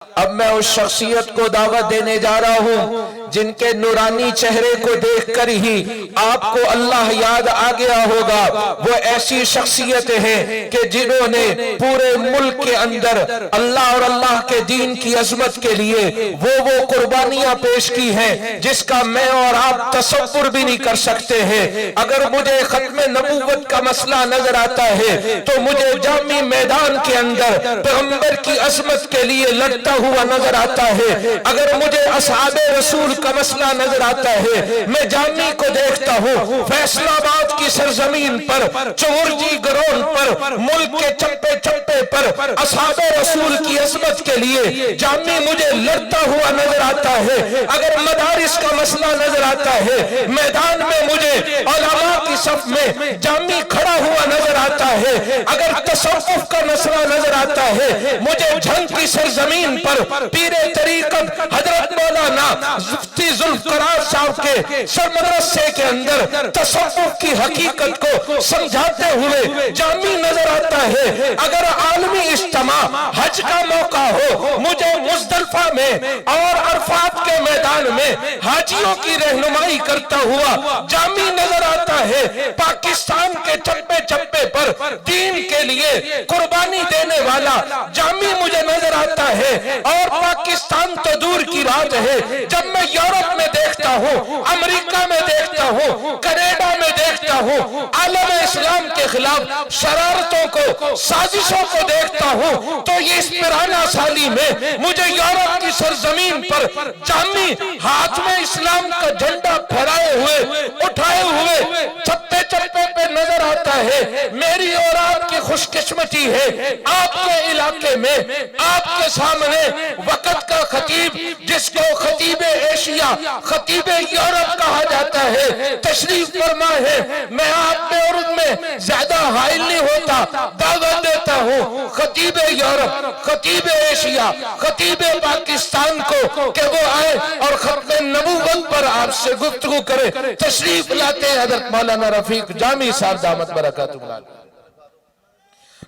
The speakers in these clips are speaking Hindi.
अब मैं उस शख्सियत को दावत देने जा रहा हूं जिनके नूरानी चेहरे को देखकर ही आपको अल्लाह याद आ गया होगा। वो ऐसी शख्सियत है कि जिन्होंने पूरे मुल्क के अंदर अल्लाह और अल्लाह के दीन की अजमत के लिए वो कुर्बानियां पेश की हैं जिसका मैं और आप तसव्वुर भी नहीं कर सकते हैं। अगर मुझे खत्म नबूवत का मसला नजर आता है तो मुझे जामी मैदान के अंदर पैगंबर की अजमत के लिए लड़ता हुआ नजर आता है। अगर मुझे असहाबे रसूल का मसला नजर आता है, मैं जामी को देखता हूँ फैसलाबाद की सरजमीन पर, चौरजी ग्राउंड पर, मुल्क के चप्पे चप्पे पर असहाबे रसूल की अजमत के लिए जामी मुझे लड़ता हुआ नजर आता है। अगर मदारिस का मसला नजर आता है, मैदान में मुझे उलमा की सफ में जामी खड़ा हुआ नजर आता है। अगर तसव्वुफ का मसला नजर आता है, मुझे झंग की सरजमीन पर पीरे तरीकत हजरत मौलाना मुफ्ती जुल्फकार साहब के सरमदरसे के अंदर तसव्वुफ की हकीकत को समझाते हुए जामी नजर आता है। अगर आलमी इज्तिमा हज का मौका हो, मुझे मुज़दलिफा में और अरफात के मैदान में हाजियों की रहनुमाई करता हुआ जामी नजर आता है। पाकिस्तान के चप्पे चप्पे पर दीन के लिए कुर्बानी देने वाला जामी मुझे नजर आता है। और पाकिस्तान तो दूर की बात है, जब मैं यूरोप में देखता हूँ, अमेरिका में देखता हूँ, कनाडा में देखता हूँ, आलम इस्लाम के खिलाफ शरारतों को, साजिशों को देखता हूँ, तो ये इस पुराना साली में मुझे यूरोप की सरजमीन पर जामी हाथ में इस्लाम का झंडा फहराए हुए, उठाए हुए चप्पे चप्पे पे नजर आता है। मेरी और आपकी खुशकिस्मती है, आपके इलाके में आपके सामने वक्त का खतीब, जिसको खतीब एशिया, खतीब यूरोप कहा जाता है, तशरीफ फरमा है। मैं आप में और उनमें ज्यादा हाइल नहीं होता, दावत देता हूँ खतीब यूरोप, खतीब एशिया, खतीब पाकिस्तान को कि वो आए और खत्म नबूवत पर आपसे गुफ्तगू करे। तशरीफ लाते हैं हजरत मौलाना रफीक जामी साहब दामत बरकातुहू।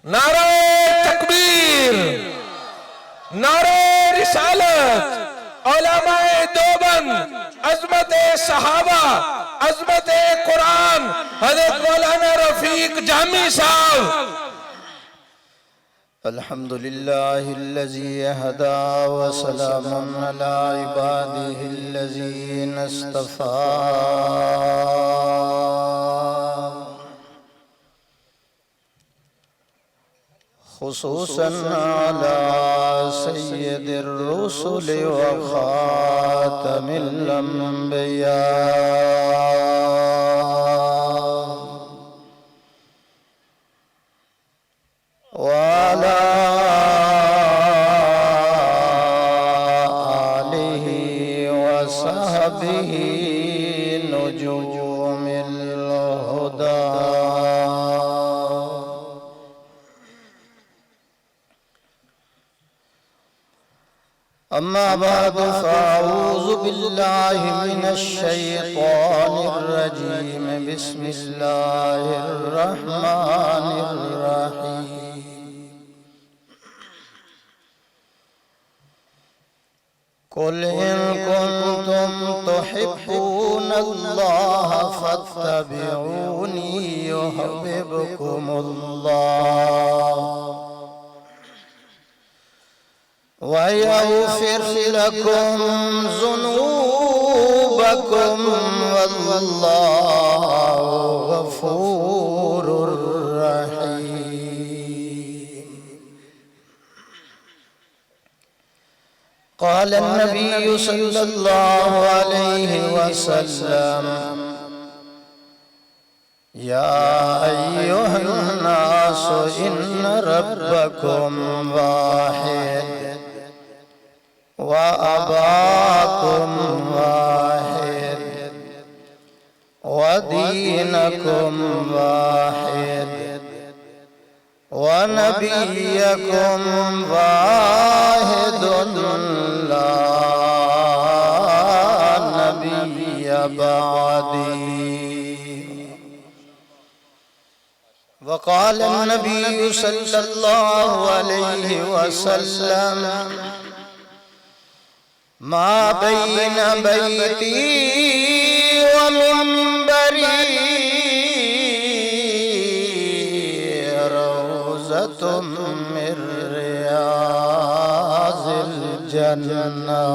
नारा तकबीर, नारे रिसालत, उलमाए देवबंद, अजमत सहाबा, अजमत कुरान, हज़रत मौलाना रफीक जामी साहब। अल्हम्दुलिल्लाहिल्लज़ी हदा व सलामुन अला इबादिहिल्लज़ीना इस्तफ़ा। खुसूसन अला सय्यदिर रुसुल व खातमिल अंबिया व अला आलिहि व सहबिहि नुजूमिल हुदा। अम्मा बाद फ़अऊज़ु बिल्लाहि मिनश शैतानिर रजीम। बिस्मिल्लाहिर रहमानिर रहीम। कुल इन कुंतुम तुहिब्बूनल्लाह फत्तबिऊनी युहिब्बुकुमुल्लाह वयग़फ़िर लकुम ज़ुनूबकुम वल्लाहु गफ़ूरुर रहीम। क़ाल अन्नबी सल्लल्लाहु अलैहि वसल्लम या अय्युहन्नास इन्न रब्बकुम वाहिद व अबाकुम वाहिद व दीनकुम वाहिद व नबिय्युकुम वाहिदुन ला नबिय्य बअदी। वक़ाल अन्नबी सल्लल्लाहु अलैहि वसल्लम मा बैन बैती व मिंबरी रौज़तुम मिन रियाज़िल जन्नह।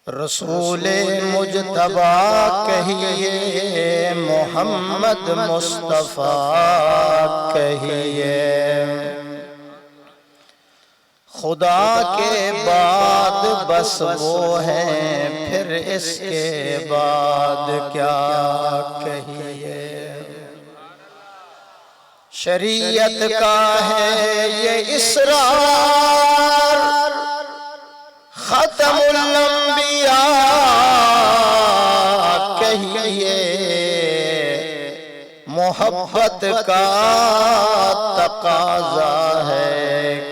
रसूले मुजतबा कहिए, मोहम्मद मुस्तफ़ा कहिए। खुदा के बाद बस वो हैं, फिर इसके बाद क्या कहिए। शरीयत का है ये इसरार, खत्मुल अंबिया कहिए। मोहब्बत का तकाजा है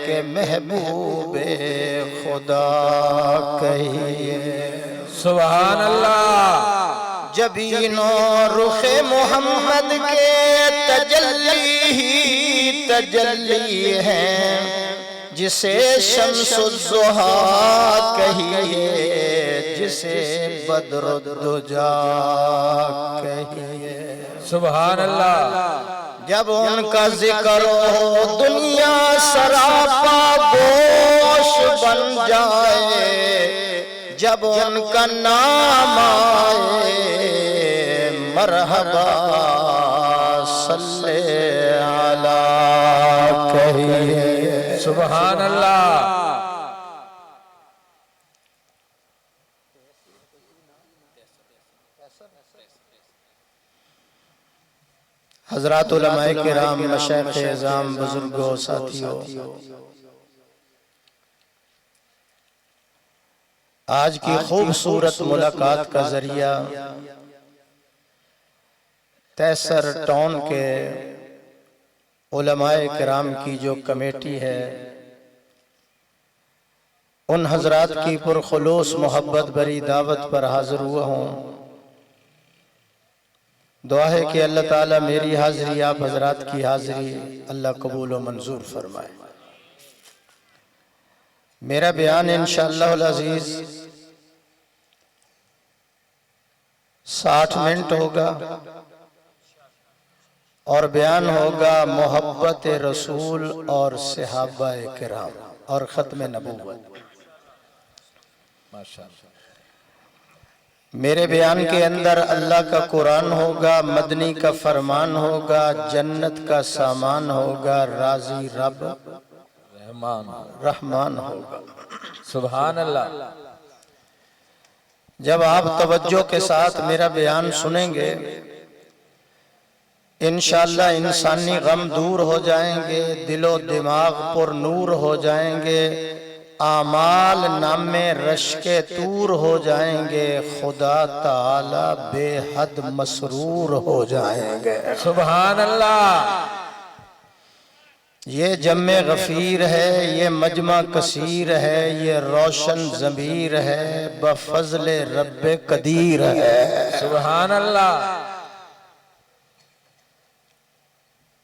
कि महबूबे खुदा कहिए। सुभान अल्लाह। जबीनो रुखे मोहम्मद के तजल्ली ही तजल्ली है, जिसे शम्सुज़्ज़ुहा कहिए, जिसे बद्रुद्दुजा कहिए। सुभान अल्लाह। जब उनका जिक्र हो दुनिया सरापा गोश बन जाए, जब उनका नाम आए मरहबा सल्ले अला कहिए। सुभान अल्लाह। हज़रात उलमाए किराम, मशाइख़ एज़ाम, बुजुर्गों, साथियों, आज की खूबसूरत मुलाकात का जरिया तैसर टाउन के उलमाए किराम की जो कमेटी है, उन हजरात की पुरखुलूस मोहब्बत भरी दावत पर हाजिर हुआ हूँ। दुआ है कि अल्लाह ताला मेरी हाजिरी, आप हजरात की हाजिरी अल्लाह कबूल व मंजूर फरमाए। मेरा बयान इंशाअल्लाह अज़ीज 60 मिनट होगा और बयान होगा मोहब्बत रसूल और सहाबा किराम और खत्म नबूवत। माशाअल्लाह। मेरे बयान के अंदर अल्लाह का कुरान होगा, मदनी का फरमान होगा, जन्नत का सामान होगा, राजी रब रहमान होगा। सुभान अल्लाह। जब आप तवज्जो के साथ मेरा बयान सुनेंगे, इंशाअल्लाह इंसानी गम दूर हो जाएंगे, दिलो दिमाग पुर नूर हो जाएंगे, आमाल नामे रश्के तूर हो जाएंगे, खुदा ताला बेहद मसरूर हो जाएंगे। सुभान अल्लाह। ये जम्मे गफीर है, ये मजमा कसीर है, ये रोशन ज़मीर है, बफज़ले रब्बे कदीर है। सुभान अल्लाह।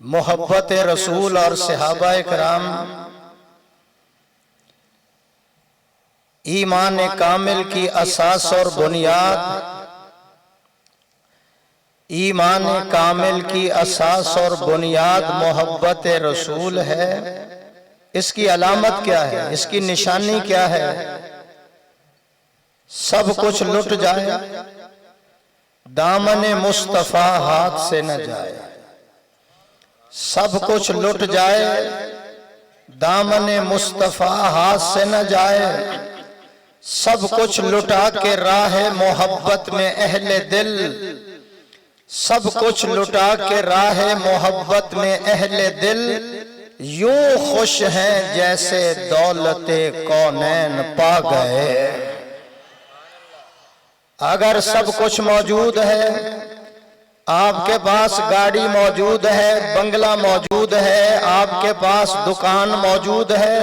मोहब्बत रसूल और सहाबाए किराम ईमान कामिल की असास और बुनियाद, ईमान कामिल की असास और बुनियाद मोहब्बत रसूल है। इसकी अलामत क्या है, इसकी निशानी क्या है? सब कुछ लुट जाए, दामन मुस्तफा हाथ से न जाए। सब कुछ लुट जाए, दामन मुस्तफा हाथ से न जाए। सब कुछ लुटा के राह मोहब्बत में अहले दिल, सब कुछ लुटा के राह मोहब्बत में अहले दिल, यूं खुश हैं जैसे दौलते कौनैन पा गए। अगर सब कुछ मौजूद है, आपके पास गाड़ी मौजूद है, बंगला मौजूद है, आपके पास दुकान मौजूद है,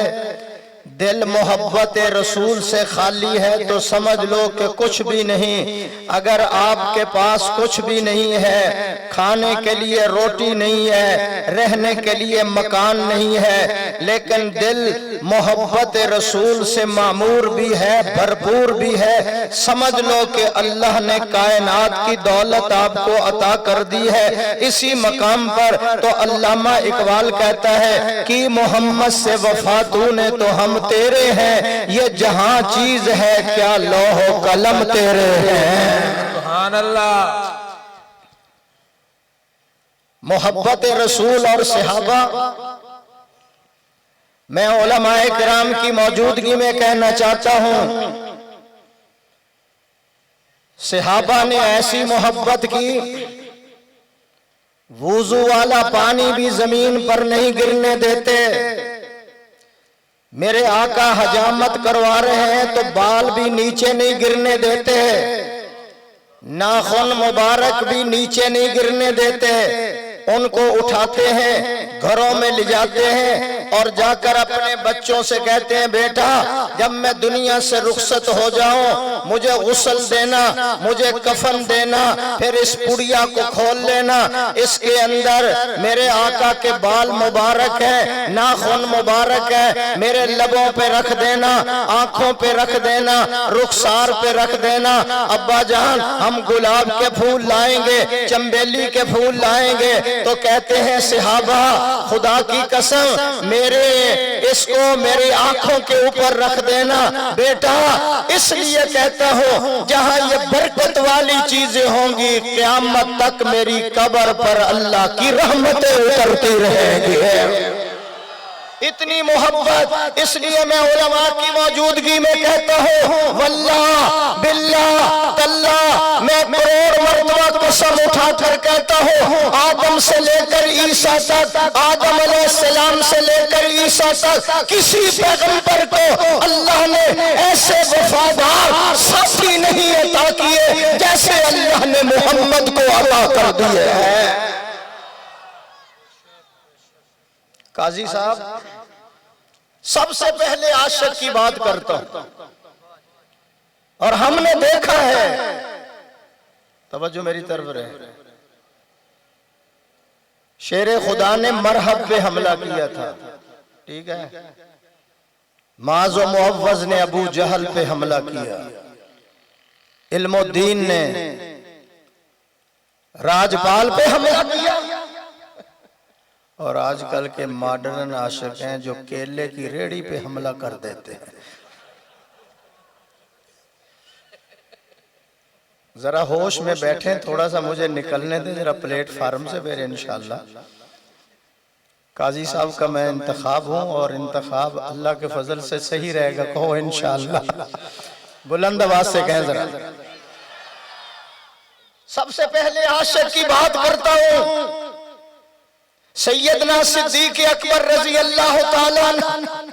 दिल मोहब्बत रसूल से खाली है तो समझ लो कि कुछ भी नहीं। अगर आपके पास कुछ भी नहीं है, खाने के लिए रोटी नहीं है, रहने के लिए मकान नहीं है, लेकिन दिल मोहब्बत रसूल से मामूर भी है, भरपूर भी है। समझ लो कि अल्लाह ने कायनात की दौलत आपको अता कर दी है। इसी मकाम पर तो अल्लामा इकबाल कहता है कि मोहम्मद से वफा तूने तो हम तेरे हैं, ये जहां चीज है क्या लौह कलम तेरे हैं। सुभान अल्लाह। मोहब्बत रसूल और सहाबा, मैं उलमाए किराम की मौजूदगी में कहना चाहता हूं, सहाबा ने ऐसी मोहब्बत की, वुजू वाला पानी भी जमीन पर नहीं गिरने देते। मेरे आका हजामत करवा रहे हैं तो बाल भी नीचे नहीं गिरने देते, नाखून मुबारक भी नीचे नहीं गिरने देते। उनको उठाते हैं, घरों में ले जाते हैं और जाकर अपने बच्चों से कहते हैं, बेटा जब मैं दुनिया से रुखसत हो जाऊं मुझे गुस्ल देना, मुझे कफन देना, फिर इस पुड़िया को खोल लेना, इसके अंदर मेरे आका के बाल मुबारक है, नाखून मुबारक है, मेरे लबों पे रख देना, आंखों पे रख देना, रुखसार पे रख देना। अब्बा जान हम गुलाब के फूल लाएंगे, चंबेली के फूल लाएंगे। तो कहते हैं सहाबा, खुदा की कसम मेरे इसको मेरी आंखों के ऊपर रख देना बेटा, इसलिए कहता हूं जहां ये बरकत वाली चीजें होंगी क़यामत तक मेरी कब्र पर अल्लाह की रहमतें उतरती रहेंगी। इतनी मोहब्बत, इसलिए मैं उलमा की मौजूदगी में कहता हूँ, वल्लाह बिल्लाह तल्लाह, मैं करोड़ मरतबा कसम उठाकर कहता हूँ, आदम से लेकर ईसा तक, आदम अलैहिस्सलाम से लेकर ईसा तक किसी पैगंबर को अल्लाह ने ऐसे वफादार साथी नहीं अता किए जैसे अल्लाह ने मोहम्मद को अता कर दिए हैं। काजी साहब, सबसे पहले आशिक की बात करता हूं और हमने देखा है, तवज्जो मेरी तरफ रहे, शेरे खुदा ने मरहब पे हमला किया था, ठीक है, माज़ो मुअव्वज़ ने अबू जहल पे हमला किया, इल्मुद्दीन ने राजपाल पे हमला किया, और आजकल के मॉडर्न आशिक हैं जो केले की रेड़ी पे हमला कर देते हैं। जरा होश में बैठे, थोड़ा सा मुझे निकलने दे जरा प्लेटफार्म से, फिर इंशाल्लाह। काजी साहब का मैं इंतखाब हूं और इंतखाब अल्लाह के फजल से सही रहेगा, कहो इंशाल्लाह। बुलंद आवाज से कहें जरा। सबसे पहले आशिक की बात करता हूं, सैयदना सिद्दीक अकबर रजी अल्लाह ताला अन्हु,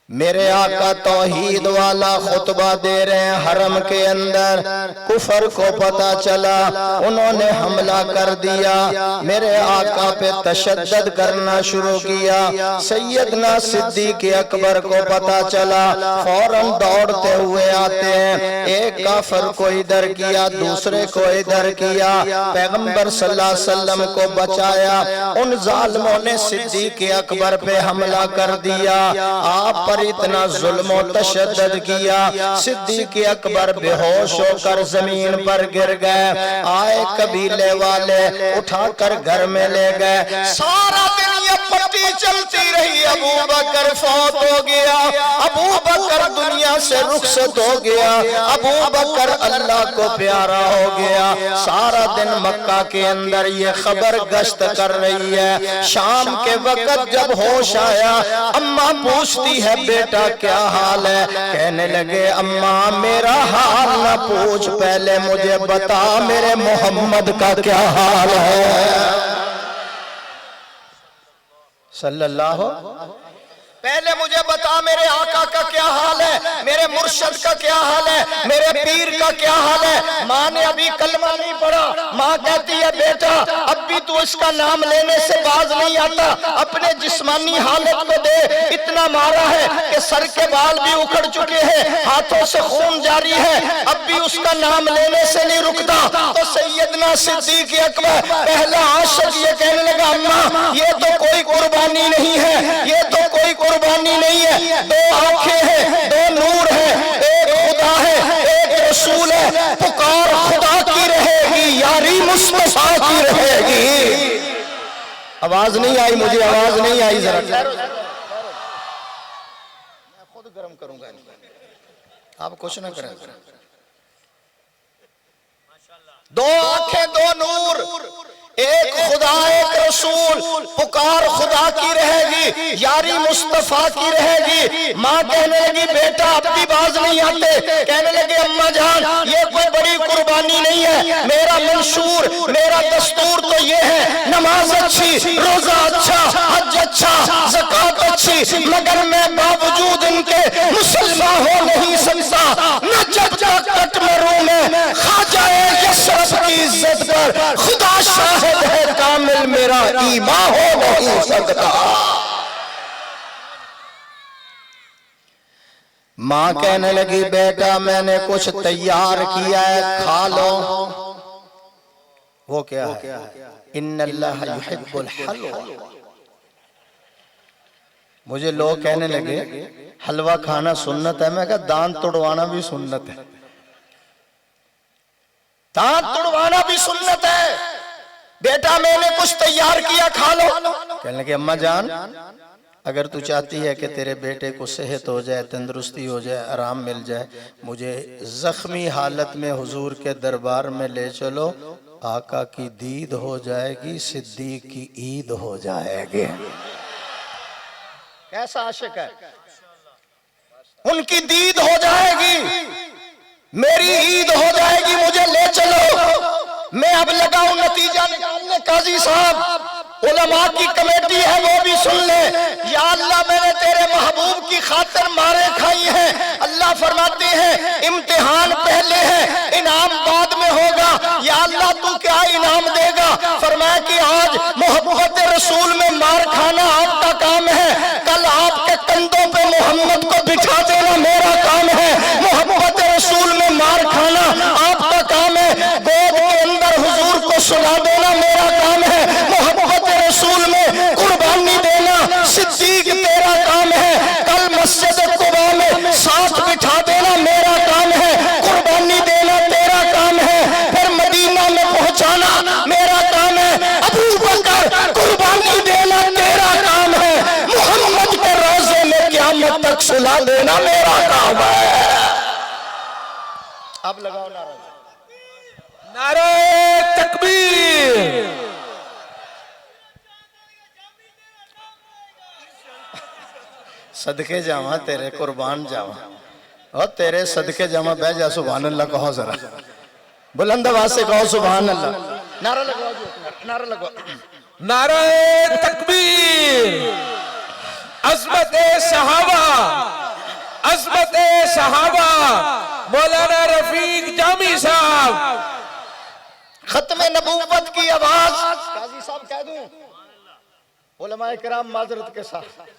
मेरे आका तौहीद वाला खुतबा दे रहे हैं हरम के अंदर, कुफर को पता चला, उन्होंने हमला कर दिया, मेरे आका पे तशद्दुद करना शुरू किया। सैयदना सिद्दीक अकबर को पता चला, फौरन दौड़ते हुए आते हैं, एक काफिर को इधर किया, दूसरे को इधर किया, पैगंबर सल्लल्लाहु अलैहि वसल्लम को बचाया। उन जालिमों ने सिद्दीक अकबर पे हमला कर दिया, आप इतना जुल्म और तशद्दुद किया, सिद्दीक अकबर बेहोश होकर जमीन पर गिर गए। आए कबीले वाले उठाकर घर में ले गए। सारा दिन ये पट्टी चलती रही, अबू बकर फौत हो गया, अबू बकर दुनिया से रुखसत हो गया, अबू बकर अल्लाह को प्यारा हो गया। सारा दिन मक्का के अंदर ये खबर गश्त कर रही है। शाम के वक्त जब होश आया, अम्मा पूछती है बेटा क्या हाल है? कहने लगे अम्मा मेरा हाल न पूछ, पहले मुझे बता मेरे मोहम्मद का क्या हाल है सल्लल्लाहु। पहले मुझे बता मेरे आका का क्या हाल है, मेरे मुर्शद का क्या हाल है, मेरे पीर का क्या हाल है। माँ ने अभी कलमा नहीं पढ़ा, माँ कहती है बेटा अब भी तू इसका नाम लेने से बाज नहीं आता, अपने जिस्मानी हालत को दे, इतना मारा है कि सर के बाल भी उखड़ चुके हैं, हाथों से खून जारी है, अब भी उसका नाम लेने से नहीं रुकता। तो सैयदना सिद्दीक अकबर पहला आशिक ये कहने लगा अम्मा ये तो कोई कुर्बानी नहीं है, ये तो कोई कुर्बानी नहीं है। दो आंखें हैं, दो नूर है, एक खुदा है, एक रसूल है। पुकार खुदा की रहेगी, यारी मुस्तफा की रहेगी। आवाज नहीं आई, मुझे आवाज नहीं आई। जरा मैं खुद गर्म करूंगा, आप कुछ ना करें। दो आंखें, दो नूर, एक खुदा एक रसूल। पुकार खुदा की रहेगी, यारी मुस्तफा की रहेगी। माँ कहने लगी बेटा अब भी बाज नहीं आते। कहने लगे अम्मा जान ये कोई बड़ी कुर्बानी नहीं है। मेरा मंशूर, मेरा दस्तूर तो ये है, नमाज अच्छी, रोजा अच्छा, हज अच्छा, ज़कात अच्छी, मगर मैं बावजूद इनके मुसलमान हो नहीं सकता। न जब तक कट मरूं मैं ख्वाजा यशरफ की इज्जत पर खुदा शाहिद है कामिल मेरा ईमान हो नहीं सकता। माँ कहने लगी बेटा मैंने कुछ तैयार किया है, खा लो। वो क्या है? इन्नल्लाह युहिब्बुल हलवा। मुझे लोग कहने लगे हलवा खाना सुन्नत है। मैं कहा दांत तोड़वाना भी सुन्नत है, दांत तोड़वाना भी सुन्नत है। बेटा मैंने कुछ तैयार किया, खा लो। कहने लगे अम्मा जान अगर तू चाहती है कि तेरे बेटे को सेहत हो जाए, तंदुरुस्ती हो जाए, आराम मिल जाए, मुझे जख्मी हालत में हुजूर के दरबार में ले चलो। आका की दीद हो जाएगी, सिद्दीक की ईद हो जाएगी। कैसा आशिक है, उनकी दीद हो जाएगी, मेरी ईद हो जाएगी, मुझे ले चलो। मैं अब लगाऊं नतीजा निकालने। काजी साहब उलमा की कमेटी है वो भी सुन ले। या अल्लाह मैंने तेरे महबूब की खातिर मारे खाई हैं। अल्लाह फरमाते हैं इम्तिहान पहले है, इनाम बाद में होगा। या अल्लाह तू क्या इनाम देगा? फरमाया कि आज मोहब्बत रसूल में मार खाना आपका काम है, कल आपके कंधों पे मोहम्मद को बिठा देना मेरा काम है। मोहब्बत रसूल में मार खाना आपका काम है, गोद के अंदर हुजूर को सुला देना मेरा काम है। मोहब्बत रसूल में कुर्बानी देना सिद्दीक तेरा काम है। कल मस्जिद कुबा में साथ बिठा देना मेरा काम है। कुर्बानी देना तेरा काम है। फिर मदीना में पहुंचाना मेरा काम है। अबू बकर कुर्बानी देना तेरा काम है। मोहम्मद के रोजे में क़यामत तक सुला देना मेरा काम है। अब लगाओ नारा, नारे तकबीर। सदके जावा तेरे कुर्बान जावा, और तेरे सदके जावा। बह जा सुभान अल्लाह कहो जरा, बुलंद आवाज से कहो सुभान अल्लाह। नारा लगवाओ, नारा लगवाओ। नारे तकबीर। अज़मत सहाबा, अज़मत सहाबा। मौलाना रफीक जामी साहब। खत्म नबूवत की आवाज काजी साहब कह दूं, उलमाए किराम माजरत के साथ।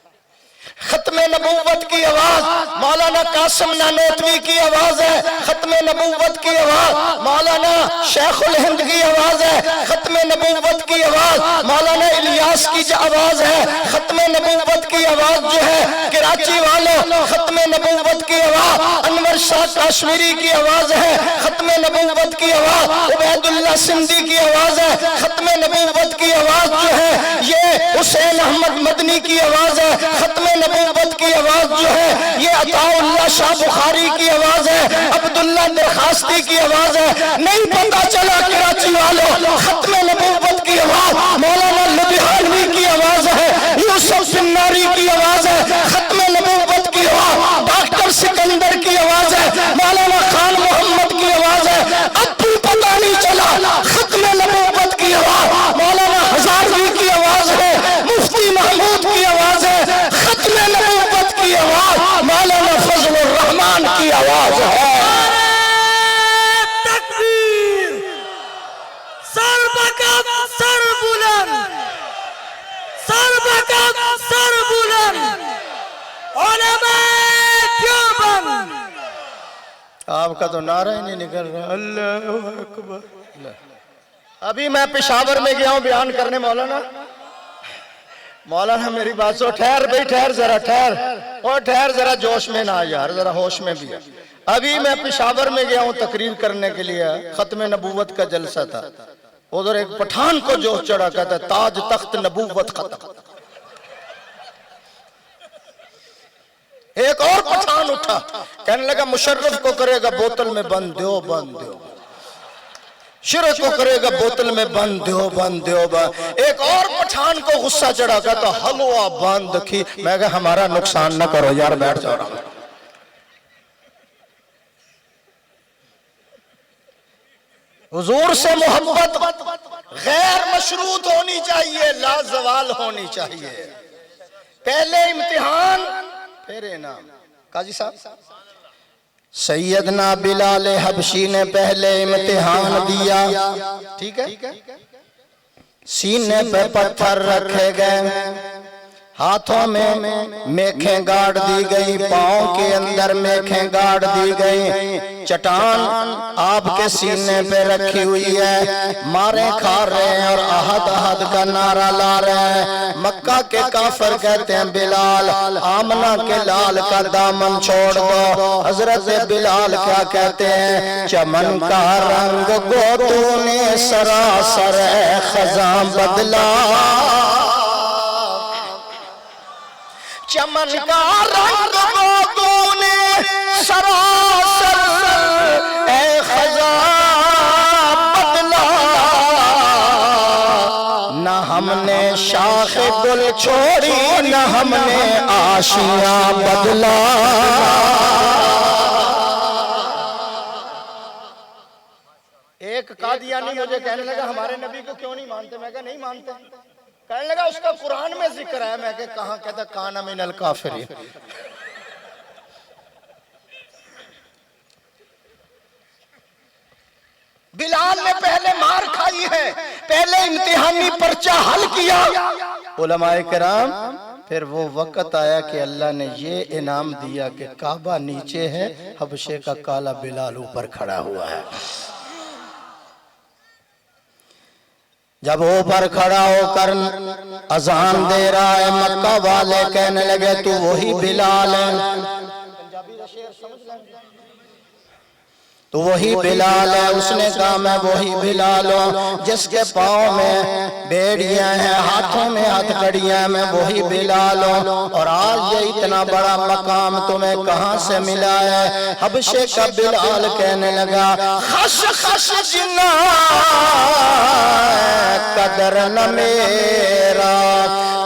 खत्म नबूवत की आवाज मौलाना कासिम नानोतवी की आवाज है। खत्म नबूवत की आवाज मौलाना शेखुल हिंद की आवाज है। खत्म नबूवत की आवाज मौलाना इलियास की आवाज है। खत्म नबूवत की आवाज जो है कराची वालों, खत्म नबूवत की आवाज अनवर शाह कश्मीरी की आवाज है। खत्म नबूवत की आवाज उबैदुल्लाह सिंधी की आवाज है। खत्म नबूवत की आवाज जो है ये हुसैन अहमद मदनी की आवाज है। खत्म नबूवत की आवाज जो है ये अताउल्लाह शाह बुखारी की आवाज है, अब्दुल्ला दरखास्ती की आवाज है। नहीं पता चला कराची वालों, खत्म नबूवत की आवाज मौलाना लुधियानवी की आवाज है, यूसुफ सिन्नारी की आवाज है। खत्म नबूवत की आवाज डॉक्टर सिकंदर की आवाज है, मौलाना खान मोहम्मद की आवाज है। अब भी पता नहीं चला खत्म नबूवत की आवाज मौलाना हजारवी की आवाज है, मुफ्ती महमूद की आवाज है। खत्म नबूवत की आवाज मौलाना फजलुर रहमान की आवाज है। तकबीर। सर्वकत सर्वबुलंद, सर्वकत सर्वबुलंद। उलमाए देवबंद। आपका तो नारा ही नहीं निकल रहा। अल्लाहु अकबर। अभी मैं पेशावर में गया हूं बयान करने मौलाना, मौलाना मेरी बात सुन, ठहर भाई, ठहर जरा, ठहर और ठहर जरा, जोश में ना यार, जरा होश में भी है। अभी मैं पेशावर में गया हूं तकरीर करने के लिए, खत्म नबूवत का जलसा था। उधर एक पठान को जोश चढ़ा, कहता ताज तख्त नबूवत खत्म। एक और पठान उठा, कहने लगा मुशर्रफ को करेगा बोतल में बंद दो, बंद दो। शिरक को करेगा बोतल में बंद दो, बंद दो। एक और पठान को गुस्सा चढ़ा, कहता हलवा बंद रखी। मैं कहा हमारा नुकसान न करो यार, बैठ जाओ। हुजूर से मोहब्बत गैर मशरूत होनी चाहिए, लाजवाल होनी चाहिए। पहले इम्तिहान फिर इनाम। काजी साहब, सैयदना बिलाल हबशी ने पहले इम्तिहान दिया, ठीक है। सीने पे पत्थर रखे गए, हाथों में मेखें गाड़ दी गई, पांव के अंदर मेखें गाड़ दी गई। चट्टान आपके सीने पे रखी हुई है, मारे खा रहे हैं और अहद अहद का नारा ला रहे हैं। मक्का के काफिर कहते हैं बिलाल, आमना के लाल का दामन छोड़ दो। हजरत बिलाल क्या कहते हैं, चमन का रंग को तूने सरासर खजा बदला, चमन का रंग को तूने सरासर ए खजा बदला। न हमने शाख गुल छोड़ी, न हमने आशियां बदला। एक कादियानी मुझे कहने लगा हमारे नबी को क्यों नहीं मानते? मैं कहा नहीं मानते। कहने लगा उसका कुरान में जिक्र है। मैं कहा? कहता काना मिनल काफिरीन। बिलाल ने पहले मार खाई है, पहले इम्तिहानी पर्चा हल किया उलमाए किराम। फिर वो वक्त आया कि अल्लाह ने ये इनाम दिया कि काबा नीचे है, हबशे का काला बिलाल ऊपर खड़ा हुआ है। जब ऊपर खड़ा होकर अजान दे रहा है, मक्का वाले कहने लगे तू वही बिलाल है, तो वही बिलाल है। उसने कहा मैं वही बिलाल हूँ जिसके पाँव में बेड़ियां हैं, हाथों में हथकड़ियां, मैं वही बिलाल हूँ। और आज ये इतना बड़ा मकाम तुम्हें कहाँ से मिला है? हबशे का बिलाल कहने लगा खश खश जिन्ना कदर न मेरा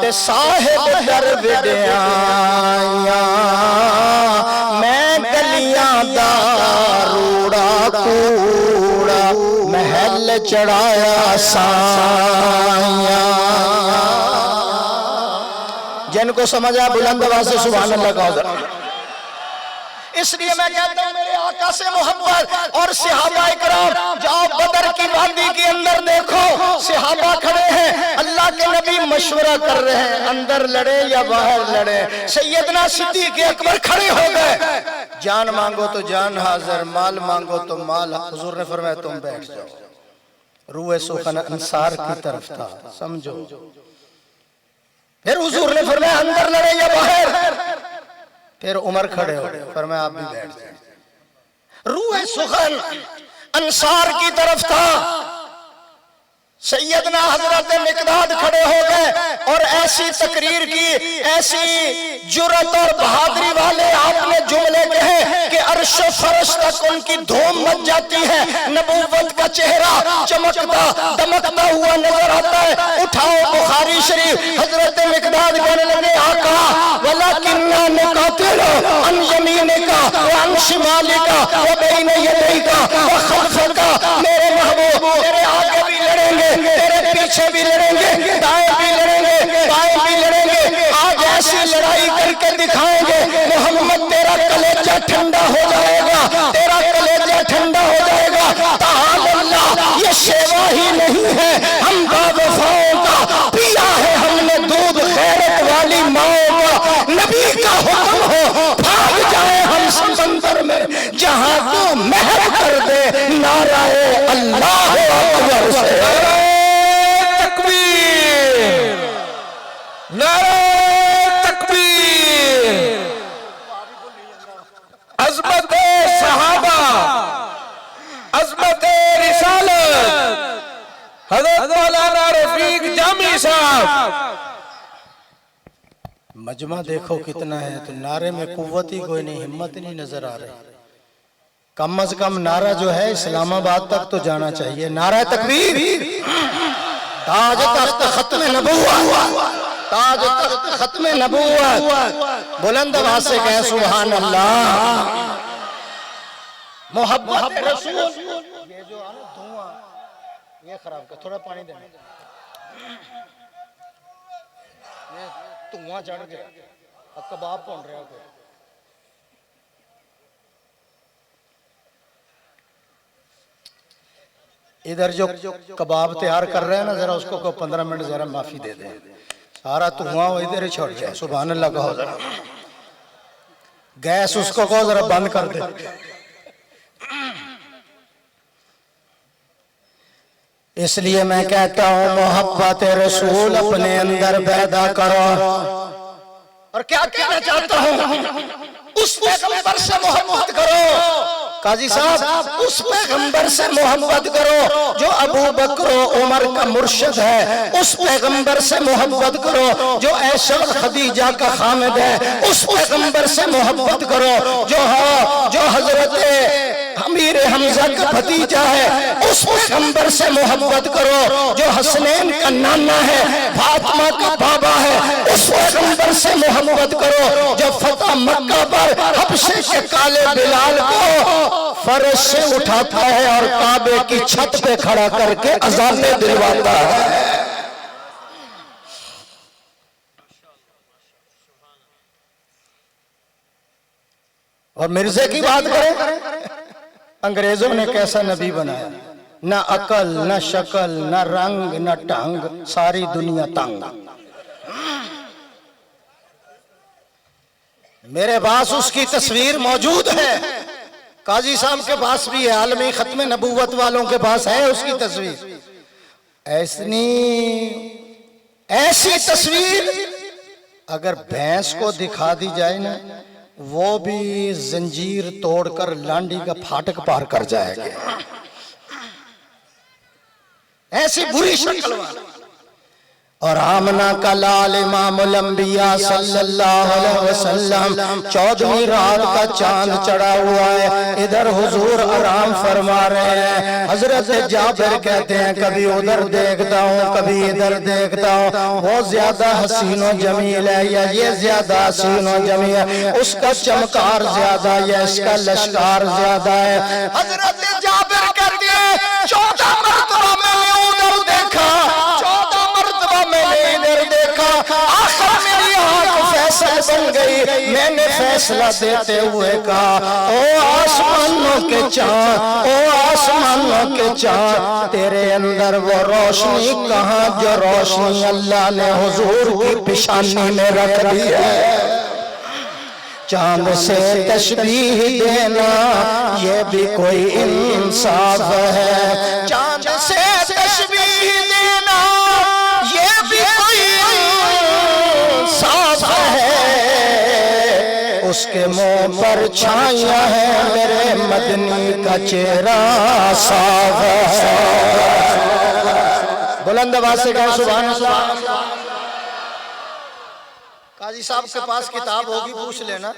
ते साहिब दर विद्याया, मैं गलियां दारूड़ा कूड़ा महल चढ़ाया साया। जिनको समझा बुलंद आवाज से सुभान अल्लाह कहो। इसलिए मैं कहता हूं मेरे आका से मोहब्बत और सहाबा इकराम, जाओ बदर की वादी के अंदर देखो, सहाबा खड़े हैं, अल्लाह के नबी मशवरा कर रहे हैं अंदर लड़े या बाहर लड़े। सैयदना सिद्दीक अकबर खड़े हो गए, जान मांगो तो जान हाजिर, माल मांगो तो माल। हुजूर ने फरमाया तुम बैठ जाओ। रूए सुखन अंसार की तरफ था, समझो। फिर हुजूर ने फरमाया अंदर लड़े या बाहर? फिर उमर खड़े हो गए, फरमाया आप भी बैठ जाए। रूए सुखन अंसार की तरफ था, सैयदना हजरत मिकदाद खड़े हो गए और ऐसी तकरीर की, ऐसी जुर्रत और बहादुरी वाले आपने जुमले कहे कि अर्श फर्श तक उनकी धूम मच जाती है। नबूवत का चेहरा चमकता दमकता हुआ नजर आता है। उठाओ बुखारी शरीफ, हजरत मिकदाद कहने लगे आका वलाकिन्ना नुकातिलु अन यमीनिका व अन शिमालिका व बैन यदैका व खल्फका। मेरे महबूब तेरे आगे भी लड़ेंगे, तेरे पीछे भी लड़ेंगे, दाएं भी लड़ेंगे, बाएं भी लड़ेंगे। आज ऐसी लड़ाई करके दिखाएंगे मोहम्मद, तेरा कलेजा ठंडा हो जाएगा, तेरा कलेजा ठंडा हो जाएगा। ताल अल्लाह, ये सेवा ही नहीं है, हम बावफाओं का पिया है हमने दूध, गैरत वाली माओ का। नबी का हुक्म हो भाग जाए हम समंदर में, जहां तू महर कर दे नाराए अल्लाह अकबर से। ना मजमा देखो कितना है, तो नारे में कुव्वत ही कोई नहीं, हिम्मत नहीं नजर आ रही। कम अज कम नारा जो है इस्लामाबाद तक तो जाना चाहिए। नारा तकबीर, ताज तख्त खत्म नबुव्वत, ताज तख्त खत्म नबुव्वत। बुलंद आवाज से कहें सुभान अल्लाह। मोहब्बत रसूल। ये जो है ना धुआं, ये खराब कर, थोड़ा पानी देना, ये धुआं चढ़ गया, अब कबाब भून रहा है। इधर जो कबाब तैयार कर रहे हैं ना, जरा उसको 15 मिनट जरा माफी दे दें, सारा धुआं इधर ही छोड़ जाए। सुभान अल्लाह कहो जरा, गैस उसको कहो जरा बंद कर दे। इसलिए मैं कहता हूं मोहब्बत रसूल अपने अंदर पैदा करो। और क्या कहना चाहता हूं, उस पैगंबर से मोहब्बत करो। काजी साहब, उस पैगंबर से मोहब्बत करो जो अबू बकर उमर का मुर्शिद है। उस पैगंबर से मोहब्बत करो जो ऐशा और खदीजा का खामिद है। उस पैगंबर से मोहब्बत करो जो हजरत अमीर हमजा का भतीजा है। उस पैगंबर से मोहब्बत करो जो हसनैन का नाना है, फातिमा का बाबा है। उस पैगंबर से मोहब्बत करो जो फतह मक्का पर हबशे के काले बिलाल को फर्श से उठाता है और काबे की छत पे खड़ा करके अज़ानें दिलवाता है। और मिर्जे की बात करें, अंग्रेजों ने कैसा नबी बनाया, न अकल न शक्ल न रंग न ढंग, सारी दुनिया तंग। मेरे पास उसकी तस्वीर मौजूद है, काजी साहब के पास भी है, आलमी खत्म नबूवत वालों के पास है उसकी तस्वीर। ऐसी तस्वीर अगर भैंस को दिखा दी जाए ना, वो भी जंजीर तोड़कर लांडी का फाटक पार कर जाएगा। ऐसी बुरी शक्ल वाला। और आमना का लाल इमामुल अंबिया सल्लल्लाहु अलैहि वसल्लम 14वीं रात का चांद चढ़ा हुआ है। इधर हुजूर आराम फरमा रहे हैं। हजरत जाबिर कहते हैं कभी उधर देखता हूँ कभी इधर देखता हूँ, वो ज्यादा हसीनो जमील है या ये ज्यादा हसीनो जमील है, उसका चमकार ज्यादा या इसका लश्कार ज्यादा है। हजरत जाबिर कहते हैं 14 मरतबा मैंने उधर देखा, 14 मरतबा मैंने इधर देखा, आखिर मेरी आंख फैसल बन गई। मैंने फैसला देते हुए कहा, ओ आसमानों के चाँद, ओ आसमानों के चाँद, तेरे अंदर वो रोशनी कहाँ जो रोशनी अल्लाह ने हुजूर की पेशानी में रख दी है। चांद से तशबीह देना ये भी कोई इंसाफ है। चांद से तशबीह देना ये भी कोई इंसाफ है। उसके मुंह पर छाया है, मेरे मदनी का चेहरा साफ है। बुलंद आवाज से कहो सुभान अल्लाह। काजी साहब के पास किताब होगी, पूछ लेना।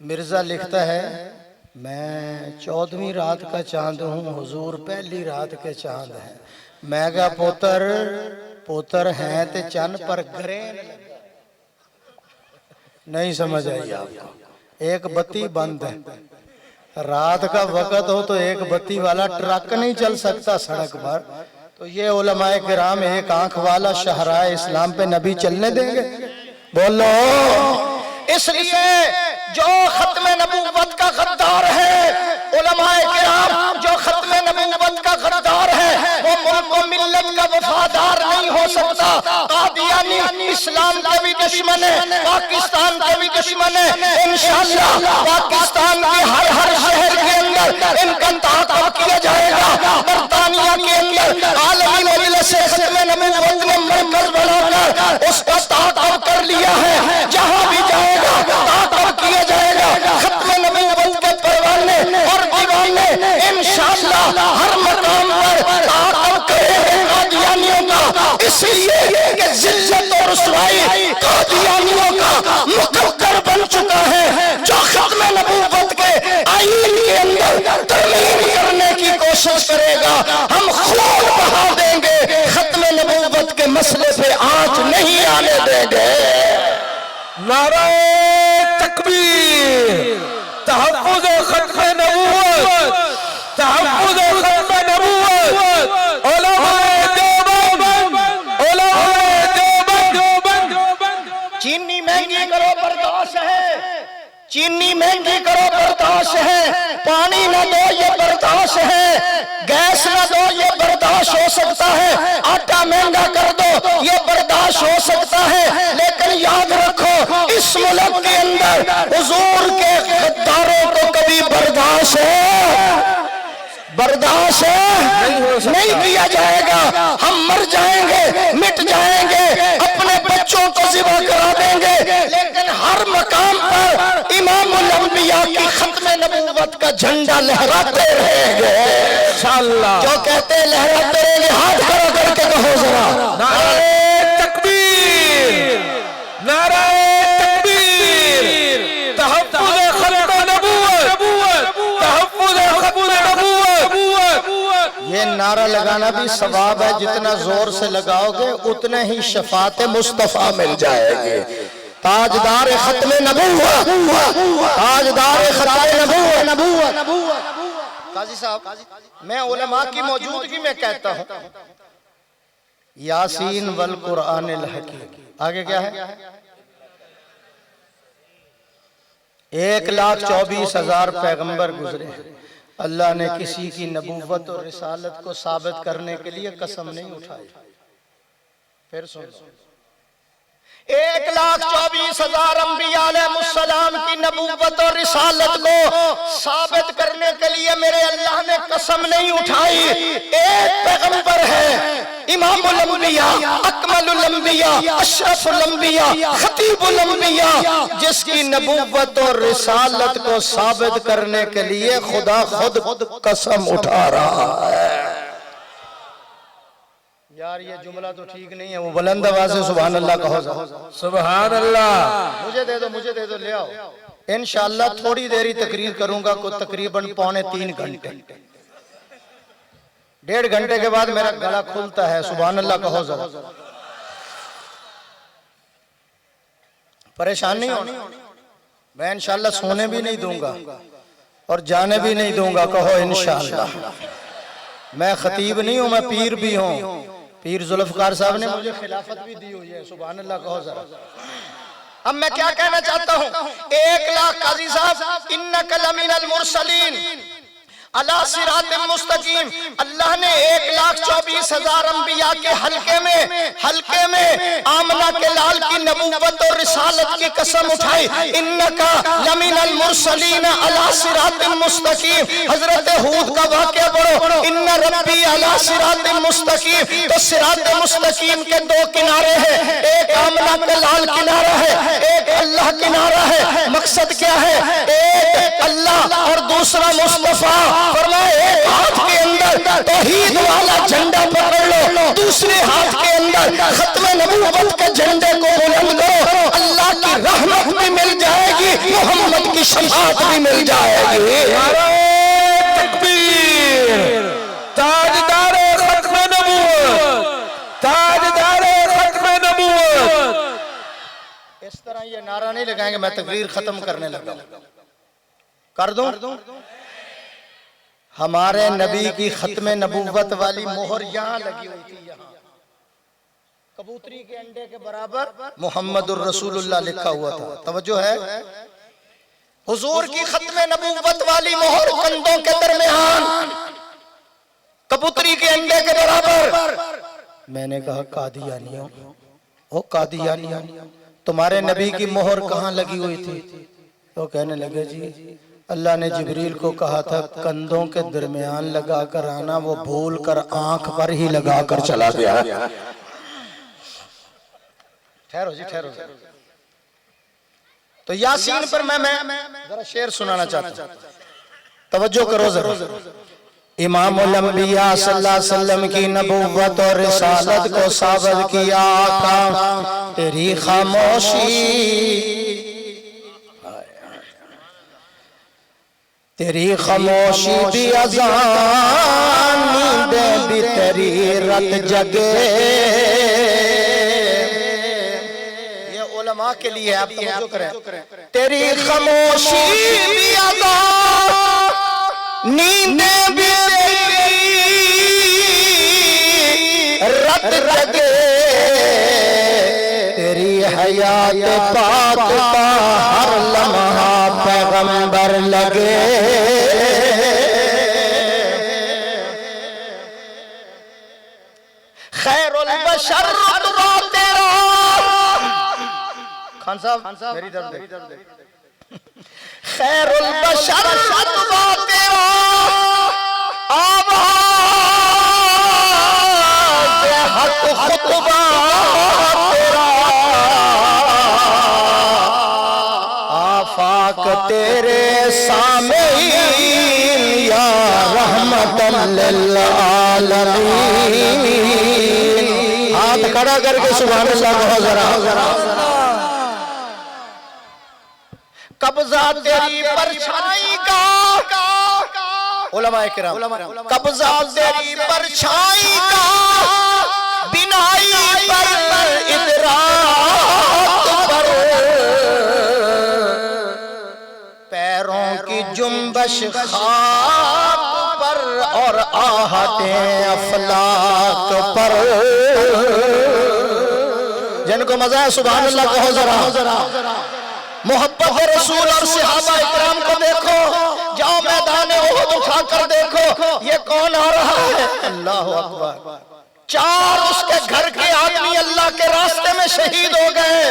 मिर्जा लिखता है मैं 14वीं रात का चांद हूँ, हुजूर पहली रात के चांद हैं। मैं कहा पोतर हैं ते चन पर ग्रहण नहीं समझ आई आपको। एक बत्ती बंद है, रात का वक्त हो तो एक बत्ती वाला ट्रक नहीं चल सकता सड़क पर, तो ये उलमाए किराम एक आंख वाला शहराए इस्लाम पे नबी चलने देंगे? बोलो। इसलिए जो खत्म नबूवत का गद्दार है, उलमाए किराम जो खत्म नबूवत का गद्दार है, वो मुल्क व मिल्लत का वफादार नहीं हो सकता। कादियानी इस्लाम के भी दुश्मन है, पाकिस्तान के भी दुश्मन है। इंशाअल्लाह पाकिस्तान के हर शहर के अंदर इनका ताक़ब किया जाएगा। बरतानिया के अंदर आलमी मजलिस खत्म नबूवत ने मरकज बनाकर उसका ताक़ब कर लिया है। जहां भी जाएगा ताक़ब किया जाएगा। खत्म नबूवत के परवाने और दीवाने इंशाअल्लाह हर मकाम पर ताक़ब करेंगे कादियानियों का। इसलिए कि जिल्लत और रुसवाई कादिया कादियानियों का मुकद्दर बन चुका है, जो खत्म नबूवत के आईन के अंदर तरमीम करने की कोशिश करेगा, हम खून बहा देंगे, खत्म नबूवत के मसले पे आंच नहीं आने देंगे। नारा तकबीर, तहफ्फुज़ खत्म नबूवत, तहफ्फुज़ खत्म नबूवत, उलमाए देवबंद, उलमाए देवबंद। चीनी महंगी करो बर्दाश्त है, चीनी महंगी करो बर्दाश्त है, पानी न दो ये बर्दाश्त है, गैस न दो ये बर्दाश्त हो सकता है, आटा महंगा कर दो ये बर्दाश्त हो सकता है, लेकिन याद रखो इस मुल्क के अंदर हुजूर के गद्दारों को कभी बर्दाश्त नहीं किया जाएगा। हम मर जाएंगे, मिट जाएंगे, अपने बच्चों को ज़िबा करा देंगे, लेकिन हर मकाम पर इमामुल अंबिया की खत्म नबूवत का झंडा लहराते रहेंगे इंशाअल्लाह। जो कहते हैं लहराते रहेंगे, हाथ खड़ा करके कहो जरा नारे तकबीर, नारे तकबीर, तहफ्फुज़ खत्म नबूवत, तहफ्फुज़ खत्म नबूवत। ये नारा लगाना भी सवाब है, जितना जोर से लगाओगे उतने ही शफात मुस्तफा मिल जाएगी। ताजदार खत्म नबूवत, ताजदार खत्म नबूवत। काजी साहब, मैं उलमा की मौजूदगी में कहता हूँ, यासीन वल कुरानिल हकीम। आगे क्या है? 1,24,000 पैगंबर गुजरे, अल्लाह ने किसी की नबूवत और रिसालत को साबित करने के लिए कसम नहीं उठाई। फिर सुनो, 1,24,000 अंबिया अलैहिस्सलाम की नबूवत और रिसालत को साबित करने के लिए मेरे अल्लाह ने कसम नहीं उठाई। एक पैगंबर है इमामुल अंबिया, अकमलुल अंबिया, अशरफुल अंबिया, खतीबुल अंबिया, जिसकी नबूवत और रिसालत को साबित करने के लिए खुदा खुद कसम उठा रहा है। यार ये जुमला तो ठीक नहीं है, वो बुलंद आवाज से सुभान अल्लाह कहो, सुभान अल्लाह। मुझे दे दो, ले आओ। इंशाअल्लाह थोड़ी देरी तकरीर करूंगा, को तकरीबन 2.25 घंटे, 1.5 घंटे के बाद मेरा गला खुलता है। सुभान अल्लाह कहो जरा, परेशान नहीं होना। मैं इंशाअल्लाह सोने भी नहीं दूंगा और जाने भी नहीं दूंगा, कहो इंशाअल्लाह। मैं खतीब नहीं हूं, मैं पीर भी हूं। पीर जुल्फकार साहब ने मुझे खिलाफत भी दी हुई है। सुभान अल्लाह कहो जरा। अब मैं क्या कहना चाहता हूं, 1,00,000 काजी साहब, इन्नका लमिनल मुरसलीन अला सिरातिम मुस्तकीम। अल्लाह ने 1,24,000 अंबिया के हल्के में आमना के लाल की नबूवत और रिसालत की कसम उठाई। इन्नका लमिनल मुरसलीन अला सिरातिम मुस्तकीम। हजरत हूद का वाक़या पढ़ो, इन्ना रब्बी अला सिरातिम मुस्तकीम। तो सिरात मुस्तकीम के 2 किनारे हैं, एक आमना के लाल किनारा है, एक अल्लाह किनारा है। मकसद क्या है? एक अल्लाह और दूसरा मुस्तफा। फरमाए एक हाथ के अंदर तौहीद वाला झंडा पकड़ लो, दूसरे हाथ के अंदर खत्म नबूवत के झंडे को बुलंद करो। अल्लाह की रहमत भी मिल जाएगी, मोहम्मद की शफाअत भी मिल जाएगी। तकबीर, ताजदार खत्म नबूवत, ताजदार खत्म नबूवत। इस तरह ये नारा नहीं लगाएंगे, मैं तकरीर खत्म करने लगा। कर दूं? हमारे नबी की खत्म नबूवत वाली मोहर यहाँ लगी हुई थी, यहाँ कबूतरी के अंडे के बराबर मुहम्मदुर रसूलुल्लाह लिखा हुआ था। तवज्जो है? हुजूर की खत्म नबूवत वाली मोहर कंधों के दरमियान कबूतरी के अंडे के बराबर। मैंने कहा कादियानियों, ओ कादियानियों, तुम्हारे नबी की मोहर कहाँ लगी हुई थी? तो कहने लगे जी अल्लाह ने जिब्रील को कहा था कंधों के दरमियान लगा कर आना, वो भूल कर आंख पर ही लगा कर चला गया। ठहरो जी, ठहरो। तो यासीन पर मैं जरा शेर सुनाना चाहता हूं, तवज्जो करो जरा। इमामुल अंबिया सल्लल्लाहु अलैहि वसल्लम की नबुव्वत और रिसालत को साबित किया। आका तेरी खामोशी, तेरी खामोशी भी अज़ान, नींदें भी तेरी रत जगे। ये उलमा के लिए आप तवज्जो करें। तेरी खामोशी भी अज़ान, नींदें भी रत जगे। तेरी हयात पाक का हर लम्हा पैगंबर लगे। खैरुल बशर रुतबा तेरा। खान साहब मेरी तरफ देख। खैरुल बशर रुतबा तेरा, आवाज़ हक खुतबा तेरा। आफाक तेरे सामीन या रहमतन लिल आलमीन। हाथ खड़ा करके सुभान अल्लाह कहो जरा। कब्जा तेरी परछाई का, उलमाए किराम, कब्जा तेरी परछाई का, बिनाई पर इदराक पर, पैरों की जुम्बश खाक पर और आहते अफलाक पर। जिनको मजा है सुभान अल्लाह कहो जरा। मोहब्बत रसूल और सहाबा इकराम को देखो, जाओ मैदान ओहद उठा कर देखो, ये कौन आ रहा है? अल्लाह अकबर। 4 उसके घर के आदमी अल्लाह के रास्ते में शहीद हो गए।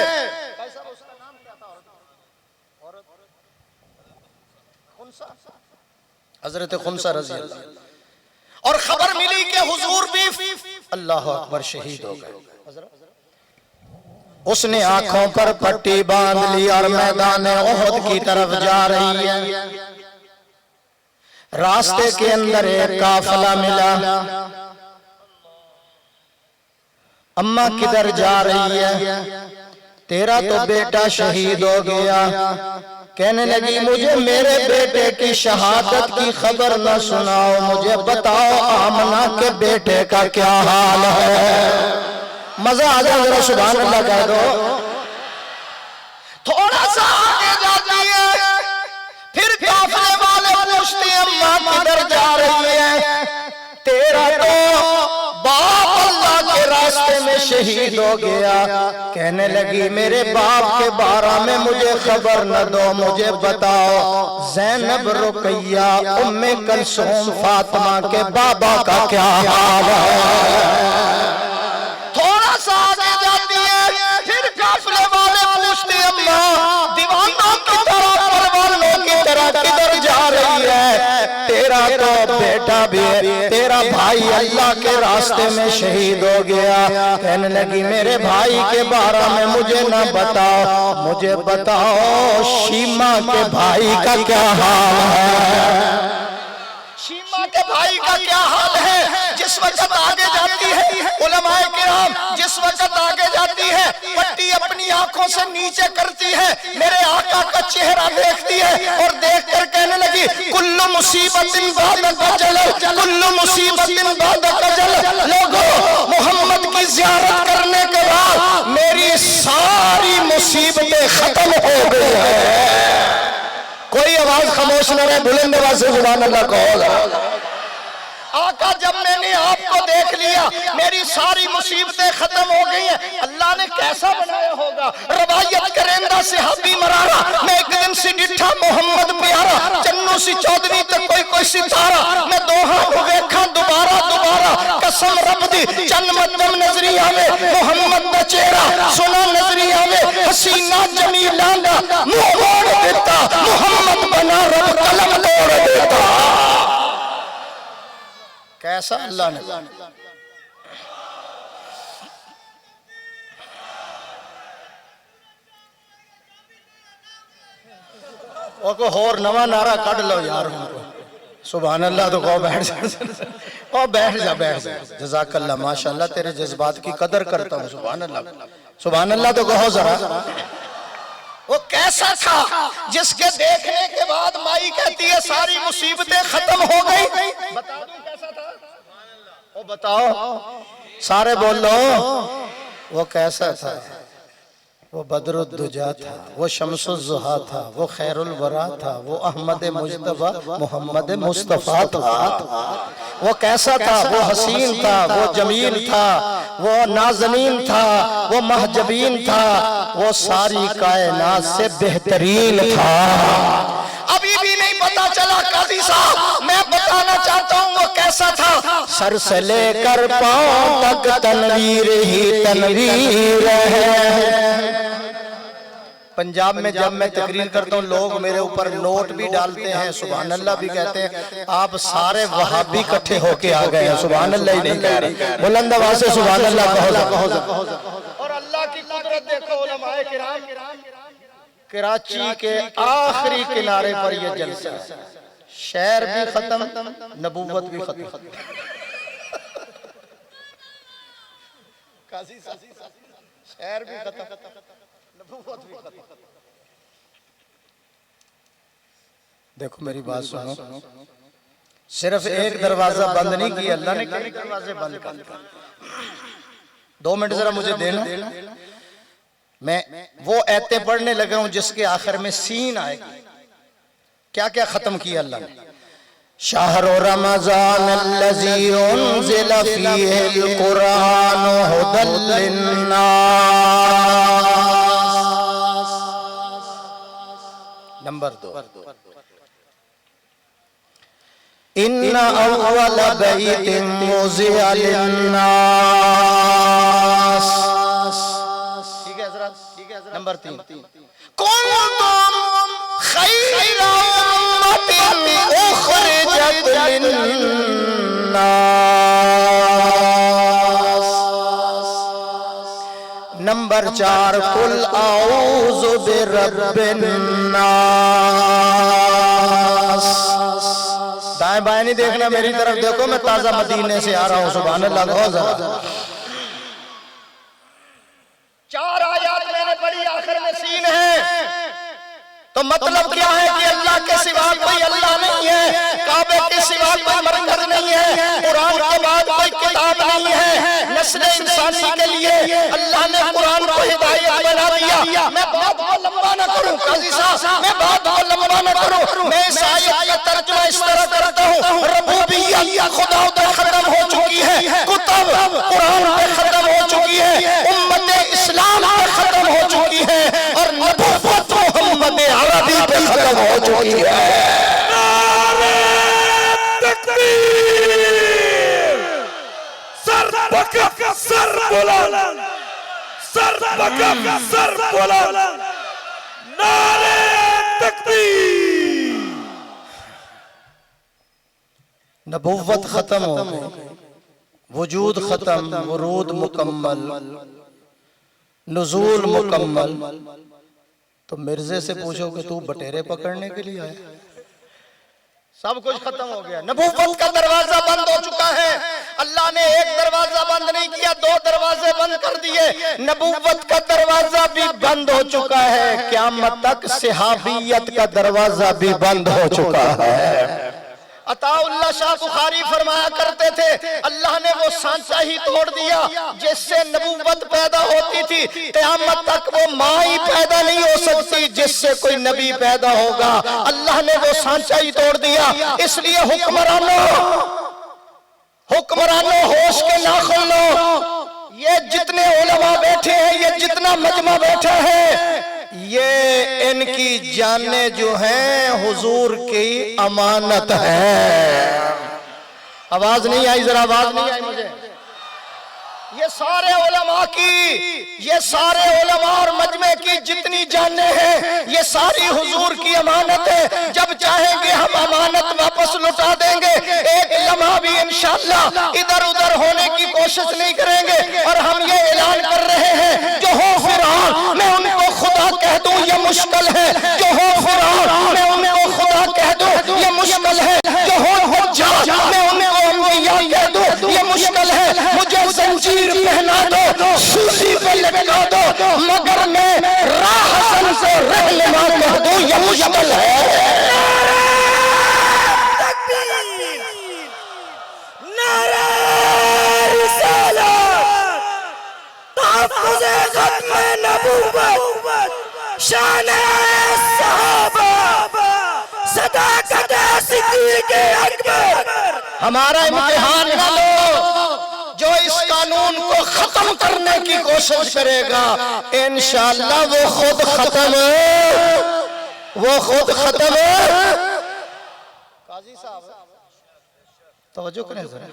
हजरत खुनसा रज़ी अल्लाह। और खबर मिली कि हुजूर भी अल्लाह अकबर शहीद हो गए। उसने आंखों पर पट्टी बांध ली और मैदान ओहद की तरफ जा रही है। रास्ते के अंदर एक काफिला मिला। अम्मा किधर जा रही है? तेरा तो बेटा शहीद हो गया। कहने लगी मुझे मेरे बेटे की शहादत की खबर न सुनाओ, मुझे बताओ आमना के बेटे का क्या हाल है। मजा आ जाए जरा सुभान अल्लाह कह दो। थोड़ा सा आगे जाती है, फिर काफिले वाले पूछते हैं अम्मा किधर जा रही है? तेरा तो बाप अल्लाह के रास्ते में शहीद हो गया। कहने लगी मेरे बाप के बारे में मुझे खबर न दो, मुझे बताओ ज़ैनब, रुकैया, उम्मे कुलसूम, फातिमा के बाबा का क्या हाल है। थोड़ा सा आगे जाती है, फिर काफिले वाले पूछते अम्मा दीवानों की तरह, परवानों की तरह किधर जा रही है? तेरा तो बेटा भी है, तेरा भाई अल्लाह के रास्ते में शहीद हो गया। कहने लगी मेरे भाई के बारे में मुझे न बताओ, मुझे बताओ शीमा के भाई का क्या हाल है। शीमा के भाई का क्या हाल है? जिस वक्त आगे जाती है उलमाए किराम, जिस वक्त आगे जाती है पट्टी अपनी आंखों से नीचे करती है, मेरे आका का चेहरा देखती है और देख कर कहने लगी कुल्लु मुसीबतिन बाद अजल, कुल्लु मुसीबतिन बाद अजल। लोगों मोहम्मद की ज़ियारत करने के बाद मेरी सारी मुसीबतें खत्म हो गई है। कोई आवाज खामोश न रहे, बुलंद आवाज से सुभान अल्लाह कहो। आका जब मैंने आपको देख लिया मेरी सारी मुसीबतें खत्म हो गई हैं। अल्लाह ने कैसा बनाया होगा। रवायत करेंदा सहाबी मरारा, मैं एक दिन से डिठा मोहम्मद प्यारा, चन्नू सी चौधरी तक कोई सितारा, मैं दोहा देखा दोबारा दोबारा, कसम रब दी चन्न मध्यम नजरिया में मोहम्मद का चेहरा सुना नजरिया में, हसीना जमीला मुंह मोड़ देता, मोहम्मद बना रब कलम तोड़ देता। कैसा अल्लाह ने। और को होर नवा नारा कढ़ लो यार। सुभान अल्लाह तो कहो, बैठ जा और बैठ जा, बैठ जा। जज़ाकल्लाह, माशाअल्लाह, तेरे जज्बात की कदर करता हूँ। सुभान अल्लाह, सुभान अल्लाह तो कहो जरा। वो कैसा था जिसके देखने के बाद माई कहती है सारी मुसीबतें खत्म हो गई। बता दूं कैसा था? वो बताओ, सारे बोलो। वो कैसा था? वो बदरुद्दुजा था, वो शम्सुज़्ज़ुहा था, वो खैरुल वरा था, वो अहमद मुज्तबा मोहम्मद मुस्तफ़ा था। वो कैसा था? वो हसीन था, वो जमील था, वो नाज़नीन था, वो महजबीन था, वो सारी कायनात से बेहतरीन था। अभी भी नहीं पता चला काजी साहब, मैं बताना चाहता हूँ वो कैसा था। सर से लेकर पांव तक तनवीर ही तनवीर है। पंजाब में जब मैं तकरीर करता हूँ लोग मेरे ऊपर नोट भी डालते हैं, सुभान अल्लाह भी कहते हैं। आप सारे वहाबी इकट्ठे होके आ गए हैं, सुभान अल्लाह ही नहीं कह रहे। बुलंद आवाज से सुभान अल्लाह कहो। और अल्लाह की कुदरत देखो, उलमाए किराम कराची के आखिरी किनारे पर यह जलसा है। शहर भी खत्म, नबूवत भी खत्म। शहर भी खत्म, नबूवत भी खत्म। देखो मेरी बात सुनो, सिर्फ एक दरवाजा बंद नहीं किया अल्लाह ने, कई दरवाजे बंद कर दिए। 2 मिनट जरा मुझे देना, मैं वो आयतें पढ़ने लगा हूं जिसके आखिर में सीन आएगी। क्या क्या खत्म किया अल्लाह ने? शहरु रमज़ान अल्लज़ी उन्ज़िला फ़ीहिल क़ुरआन हुदल लिन्नास। नंबर 2, इन्ना अव्वल बैतिन वुज़िअ लिन्नास। ठीक है हज़रत, ठीक है हज़रत। नंबर 3, कुन्तुम खैरा उम्मतिन उखरिजत लिन्नास। नंबर 4, कुल आऊज़ु बिरब्बिन नास। दाएं बाएं नहीं देखना, मेरी तरफ देखो, मैं ताजा मदीने से आ रहा हूँ। सुभान अल्लाह कहो जरा। 4 आयत मैंने पढ़ी, आखिर में सीन है। तो मतलब क्या है कि अल्लाह के सिवा कोई अल्लाह नहीं है, काबे के सिवा कोई मरकज नहीं है, कुरान के बाद कोई किताब नहीं है। नस्ल इंसानी के लिए अल्लाह ने कुरान को हिदायत बना दिया। मैं बात को लंबा न करूं काजी साहब, मैं बात को लंबा न करूं। मैं इस आयत का तर्जुमा इस तरह करता हूं, रबूबियत खुदा पे खत्म हो चुकी है, कुतुब कुरान पे खत्म हो चुकी है, उम्मत इस्लाम पे खत्म हो चुकी है, और नबूवत मोहम्मद अरबी पे खत्म हो चुकी है। नारे तकबीर, सर बकफ सर बुलंद, सर बकफ सर बुलंद, नारे तकबीर। नबूवत खत्म हो गई, वजूद खत्म, वरूद मुकम्मल, नुज़ूल मुकम्मल। तो मिर्जे से पूछो कि तू बटेरे पकड़ने के लिए आया? सब कुछ खत्म हो गया। नबूवत का दरवाजा बंद हो चुका है। अल्लाह ने एक दरवाजा बंद नहीं किया, 2 दरवाजे बंद कर दिए। नबूवत का दरवाजा भी बंद हो चुका है। क़यामत तक सहाबियत का दरवाजा भी बंद हो चुका है। अताउल्लाह शाह बुखारी फरमाया करते थे, अल्लाह ने वो सांचा ही तोड़ दिया जिससे नबूवत पैदा होती थी। क़यामत तक वो माँ ही पैदा नहीं हो सकती जिससे कोई नबी पैदा होगा। अल्लाह ने वो सांचा ही तोड़ दिया। इसलिए हुक्मरानों होश के नाखुनों, ये जितने उलमा बैठे हैं, ये जितना मजमा बैठा है, ये इनकी जाने जो हैं हुजूर की अमानत है। आवाज नहीं आई, जरा आवाज नहीं आई मुझे। ये सारे उलमा की, ये सारे उलमा और मजमे की जितनी जाने हैं, ये सारी हुजूर की अमानत है। जब चाहेंगे हम अमानत वापस लौटा देंगे। एक लम्हा भी इंशाअल्लाह इधर उधर होने की कोशिश नहीं करेंगे। और हम ये ऐलान कर रहे हैं, जो हो फुरान मैं उनको खुदा कह दूं ये मुश्किल है। जो हो फुरान मैं उनको खुदा कह दूं ये मुश्किल है। जो हो जंजीर पहना दो, सूली पे लटका दो, मगर मैं राह हसन से रहनुमा कह दूं ये मुश्किल है। हमारा इम्तिहान न लो, जो इस कानून को खत्म करने की कोशिश करेगा इंशाअल्लाह वो खुद खत्म, वो खुद खत्म। काजी साहब तवज्जो करें जरा,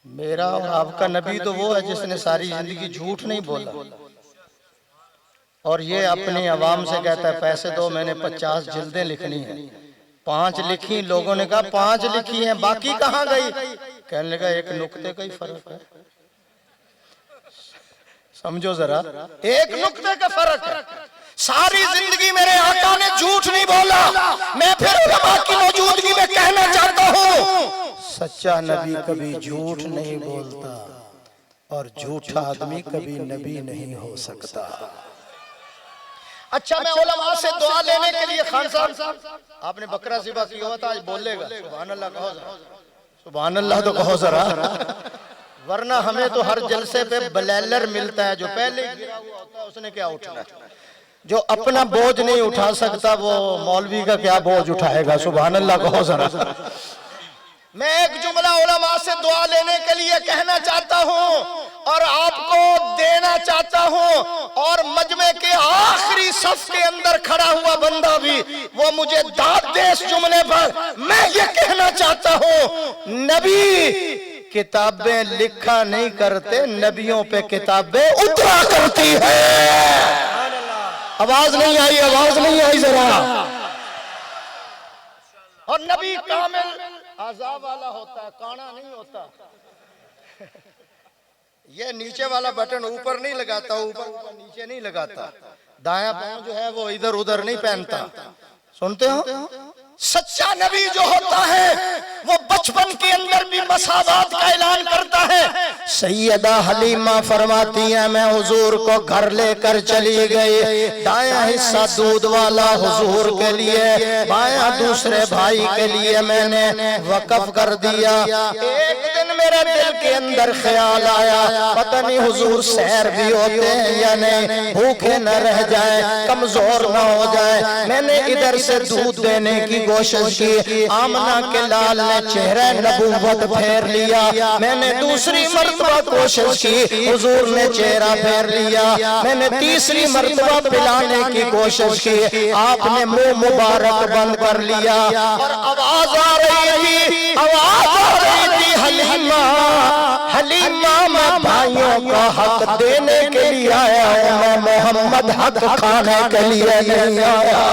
मेरा और आपका नबी तो वो है जिसने सारी जिंदगी झूठ नहीं बोला, और ये अपनी आवाम से कहता है पैसे दो, मैंने 50 जिल्दें लिखनी है, 5 लिखी, लोगों ने कहा 5 लिखी हैं, बाकी कहाँ गई? कहने लगा एक नुक्ते का ही फर्क है, समझो जरा, एक नुक्ते का फर्क है। सारी जिंदगी मेरे आका ने झूठ नहीं बोला, मैं फिर उलमा की मौजूदगी में कहना चाहता हूँ सच्चा नबी कभी झूठ नहीं बोलता और झूठा आदमी कभी नबी नहीं हो सकता। अच्छा, मैं उलमा से दुआ लेने के लिए, खान साहब आपने बकरा ज़िबा किया हुआ था, आज बोलेगा सुभान अल्लाह कहो जरा, सुभान अल्लाह तो कहो जरा, वरना हमें तो हर जलसे पे बलैलर मिलता है, जो पहले गिरा हुआ होता है उसने क्या उठाना, जो अपना बोझ नहीं उठा सकता वो मौलवी का क्या बोझ उठाएगा, सुभान अल्लाह कहो जरा। मैं एक जुमला उलमा से दुआ लेने के लिए कहना चाहता हूँ और आपको देना चाहता हूँ, और मजमे के आखिरी सफ के अंदर खड़ा हुआ बंदा भी वो मुझे दाद दे इस जुमले पर। मैं ये कहना चाहता हूँ नबी किताबें लिखा नहीं करते, नबियों पे किताबें उतरा करती है। आवाज नहीं आई, आवाज नहीं आई जरा। और नबी कामिल आज़ाब वाला होता है, काना नहीं होता। ये नीचे वाला बटन ऊपर नहीं लगाता, ऊपर ऊपर नीचे नहीं लगाता, दायां पांव जो है वो इधर उधर नहीं पहनता, सुनते हो? सच्चा नबी जो होता है वो बचपन के अंदर भी मसावात का ऐलान करता है। सैयदा हलीमा फरमाती है मैं हुजूर को घर लेकर चली गई, दायां हिस्सा दूध वाला हुजूर के लिए, बायां दूसरे भाई के लिए मैंने वक्फ कर दिया। एक दिन मेरे दिल के अंदर ख्याल आया पता नहीं हुजूर सैर भी होते हैं या नहीं, भूखे न रह जाए, कमजोर न हो जाए। मैंने इधर से दूध देने की कोशिश की, आमना के लाल ने चेहरा नबूवत फेर लिया। मैंने दूसरी मर्तबा कोशिश की, हुजूर ने चेहरा फेर लिया। मैंने तीसरी मर्तबा पिलाने की कोशिश की, आपने मुंह मुबारक बंद कर लिया। और आवाज आ रही थी, आवाज आ रही थी हलीमा, हलीमा मैं भाइयों का हक देने के लिए आया हूं, मैं मोहम्मद हक खाने के लिए नहीं आया।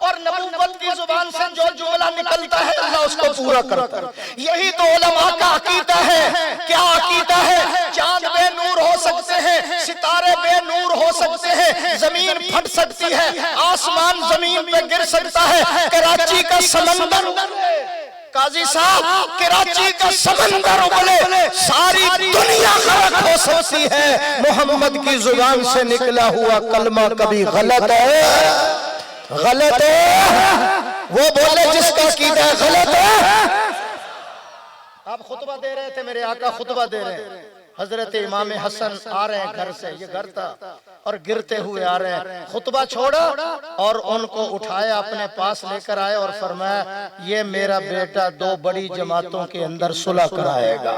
और नबूवत की जुबान से जो जुमला निकलता है अल्लाह उसको पूरा करता है। यही तो उलमा का अकीदा है। क्या अकीदा है? चांद बेनूर हो सकते हैं, सितारे बेनूर हो सकते हैं, जमीन फट सकती है, आसमान जमीन पे गिर सकता है, कराची का समंदर, काजी साहब कराची का समंदर उबले, सारी दुनिया गर्क हो सकती है, मोहम्मद की जुबान से निकला हुआ कलमा कभी गलत है? गलत है वो बोले जिसका कीदा गलत है। आप खुतबा दे रहे थे, मेरे आका खुतबा दे रहे हैं, हजरत इमाम हसन आ रहे हैं घर से, ये घर था, और गिरते हुए आ रहे हैं। खुतबा छोड़ा और उनको उठाया, अपने पास लेकर आए और फरमाया ये मेरा बेटा 2 बड़ी जमातों के अंदर सुलह कराएगा।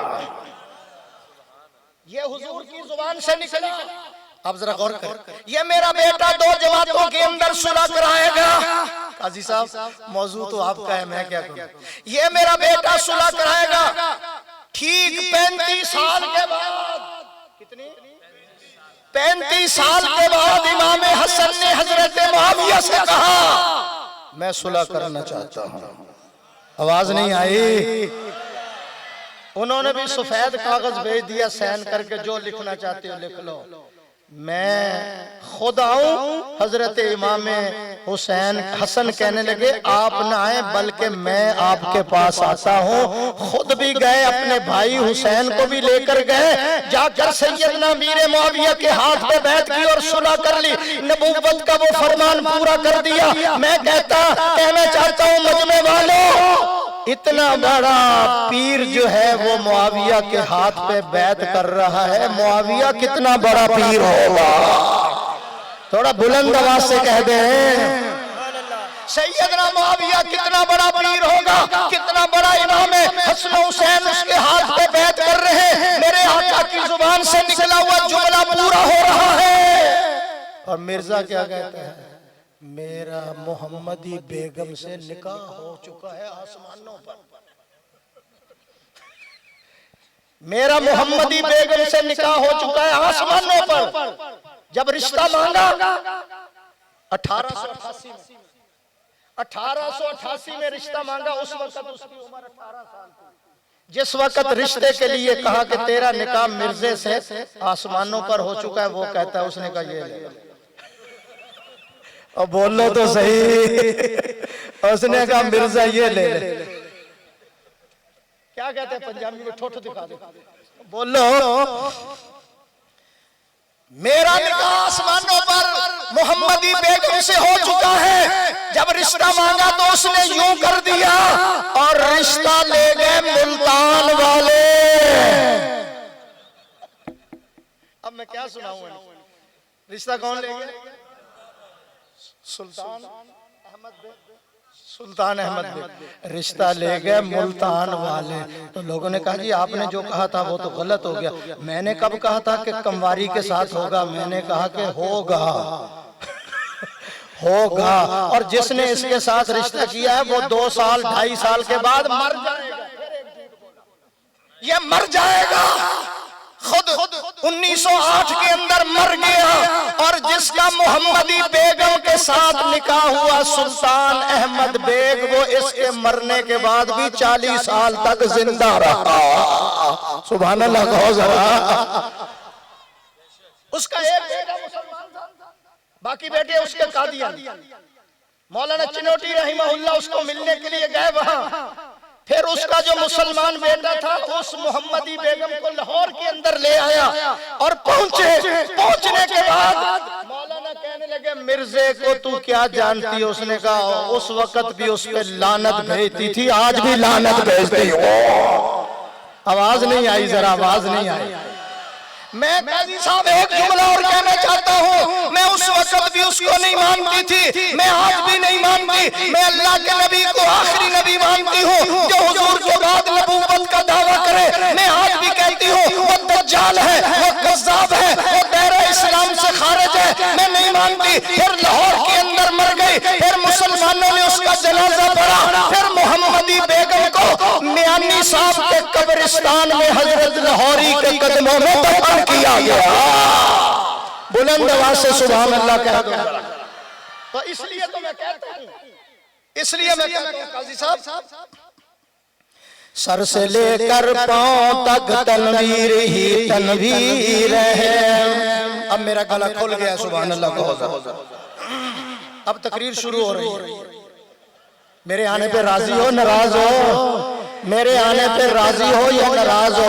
ये हुजूर की जुबान से निकला। आप जरा गौर करें, ये मेरा बेटा 2 जमातों के अंदर सुलह कराएगा। काजी साहब मौजू तो आपका है, मैं क्या करूं। ये मेरा बेटा सुलह कराएगा। ठीक 35 साल के बाद, कितनी 35 साल के बाद इमाम हसन ने हजरत मुआविया से कहा मैं सुलह करना चाहता हूं। आवाज नहीं आई। उन्होंने भी सफेद कागज भेज दिया, साइन करके जो लिखना चाहते हो लिख लो। मैं खुद आऊं, हजरत इमाम हुसैन हसन कहने लगे आप ना आए बल्कि मैं आपके पास आता हूँ। खुद भी गए, अपने भाई हुसैन को भी लेकर गए, जाकर सैयदना मीर मुआविया के हाथ पे बैठ की और सुलह कर ली, नबूवत का वो फरमान पूरा कर दिया। मैं कहना चाहता हूँ मजमे वालों, इतना बड़ा पीर जो है वो मुआविया के हाथ पे बैत कर रहा है, मुआविया कितना बड़ा पीर होगा? थोड़ा बुलंद आवाज से कह दे, सैयदना मुआविया कितना बड़ा पीर होगा, कितना बड़ा इमाम है। हसन हुसैन उसके हाथ पे बैत कर रहे हैं, मेरे आका की जुबान से निकला हुआ जुमला पूरा हो रहा है। और मिर्जा क्या कहता है? मेरा मोहम्मदी बेगम से निकाह हो चुका है आसमानों पर। मेरा मोहम्मदी बेगम से निकाह हो चुका है आसमानों पर। जब रिश्ता मांगा 1888 में रिश्ता मांगा, उस वक्त उसकी उम्र 18 साल थी। जिस वक्त रिश्ते के लिए कहा कि तेरा निकाह मिर्जे से आसमानों पर हो चुका है, वो कहता है उसने कहा ये ले। अब बोलो तो सही, उसने कहा मिर्जा ये ले ले। क्या कहते हैं पंजाबी में? ठोठ दिखा दे। बोलो, मेरा निकाह आसमानों पर मोहम्मदी बेगम से हो चुका है। जब रिश्ता मांगा तो उसने यूं कर दिया और रिश्ता ले गए मुल्तान वाले। अब मैं क्या सुनाऊं? रिश्ता कौन ले गया? सुल्तान अहमद बेग रिश्ता ले गए मुल्तान वाले। तो लोगों ने कहा जी आपने जो कहा था वो तो गलत हो गया। मैंने कब कहा था कि कंवारी के साथ होगा? मैंने कहा कि होगा होगा। और जिसने इसके साथ रिश्ता किया है वो 2 साल 2.5 साल के बाद मर जाएगा। ये मर जाएगा, खुद 1908 के अंदर मर गया। और जिसका मोहम्मदी बेगम के साथ निकाह हुआ सुल्तान अहमद बेग, वो इसके मरने के बाद भी 40 साल तक जिंदा रहा। सुभान अल्लाह कहो जरा। उसका एक बेटा मुसलमान था, बाकी बेटे उसके कादियानी। मौलाना चिनोटी रहिमहुल्लाह उसको मिलने के लिए गए वहां। फिर उसका जो मुसलमान बेटा था उस मोहम्मदी बेगम को लाहौर के अंदर ले आया और पहुंचने के बाद मौलाना कहने लगे मिर्जे को तू क्या जानती है? उसने कहा उस वक्त भी उस पे लानत भेजती थी, आज भी लानत भेजती हो। आवाज नहीं आई, जरा आवाज नहीं आई। मैं काजी साहब एक जुमला और कहना चाहता हूँ, मैं उस वक्त भी उसको नहीं मानती थी, मैं आज भी नहीं मानती। मैं अल्लाह के नबी को आखिरी नबी मानती हूँ जो हुजूर के बाद नबूवत का दावा करे। मैं आज भी कहती हूँ वो दज्जाल है, वो कज़्ज़ाब है, वो दायरा इस्लाम से खारिज है। मैं नहीं मानती। फिर लाहौर के अंदर मर गई, फिर मुसलमानों ने उसका जनाजा पढ़ा, फिर मोहम्मदी बेगम को मियानी साहब के कब्रिस्तान में हजरत लाहौरी के कदमों में दफन किया गया। बुलंद आवाज से सुभान अल्लाह कह दो। तो इसलिए तो मैं कहता हूं, काजी साहब, सर से लेकर पांव तक तनवीर ही तनवीर है। अब मेरा गला खुल गया, सुभान अल्लाह कहो। अब तकरीर शुरू हो रही है। मेरे आने पे राजी हो नाराज हो? मेरे आने पे राजी हो या नाराज हो?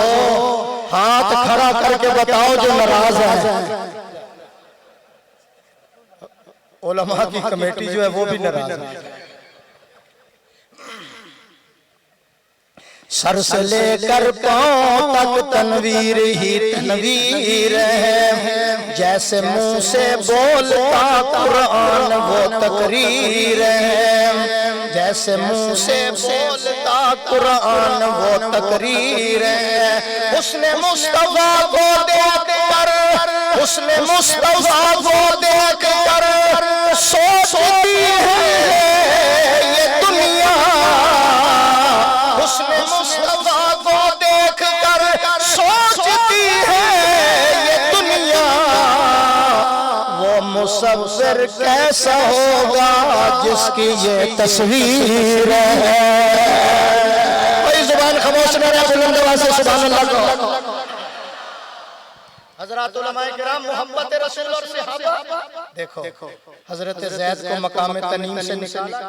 हाथ खड़ा करके बताओ जो नाराज है। उलमा की कमेटी जो है वो भी नाराज है। सर से लेकर पांव तक तनवीर ही तनवीर है। जैसे मुंह से बोलता कुरान वो तकरीर है। जैसे मुंह से बोलता कुरान वो तकरीर है। उसने मुस्तफा को देखकर, उसने मुस्तफा को देखकर सोचती है ये दुनिया। उसने मुस्तफा को देखकर सोचती है ये दुनिया। वो मुसव्विर कैसा होगा जिसकी ये तस्वीर है। कोई जुबान खामोश न रहे, बुलंद आवाज से सुभान अल्लाह को। हजरत उलमाए किराम मोहब्बत रसूल और सहाबा, देखो हजरत ज़ैद को मकाम तनीम से निकाला,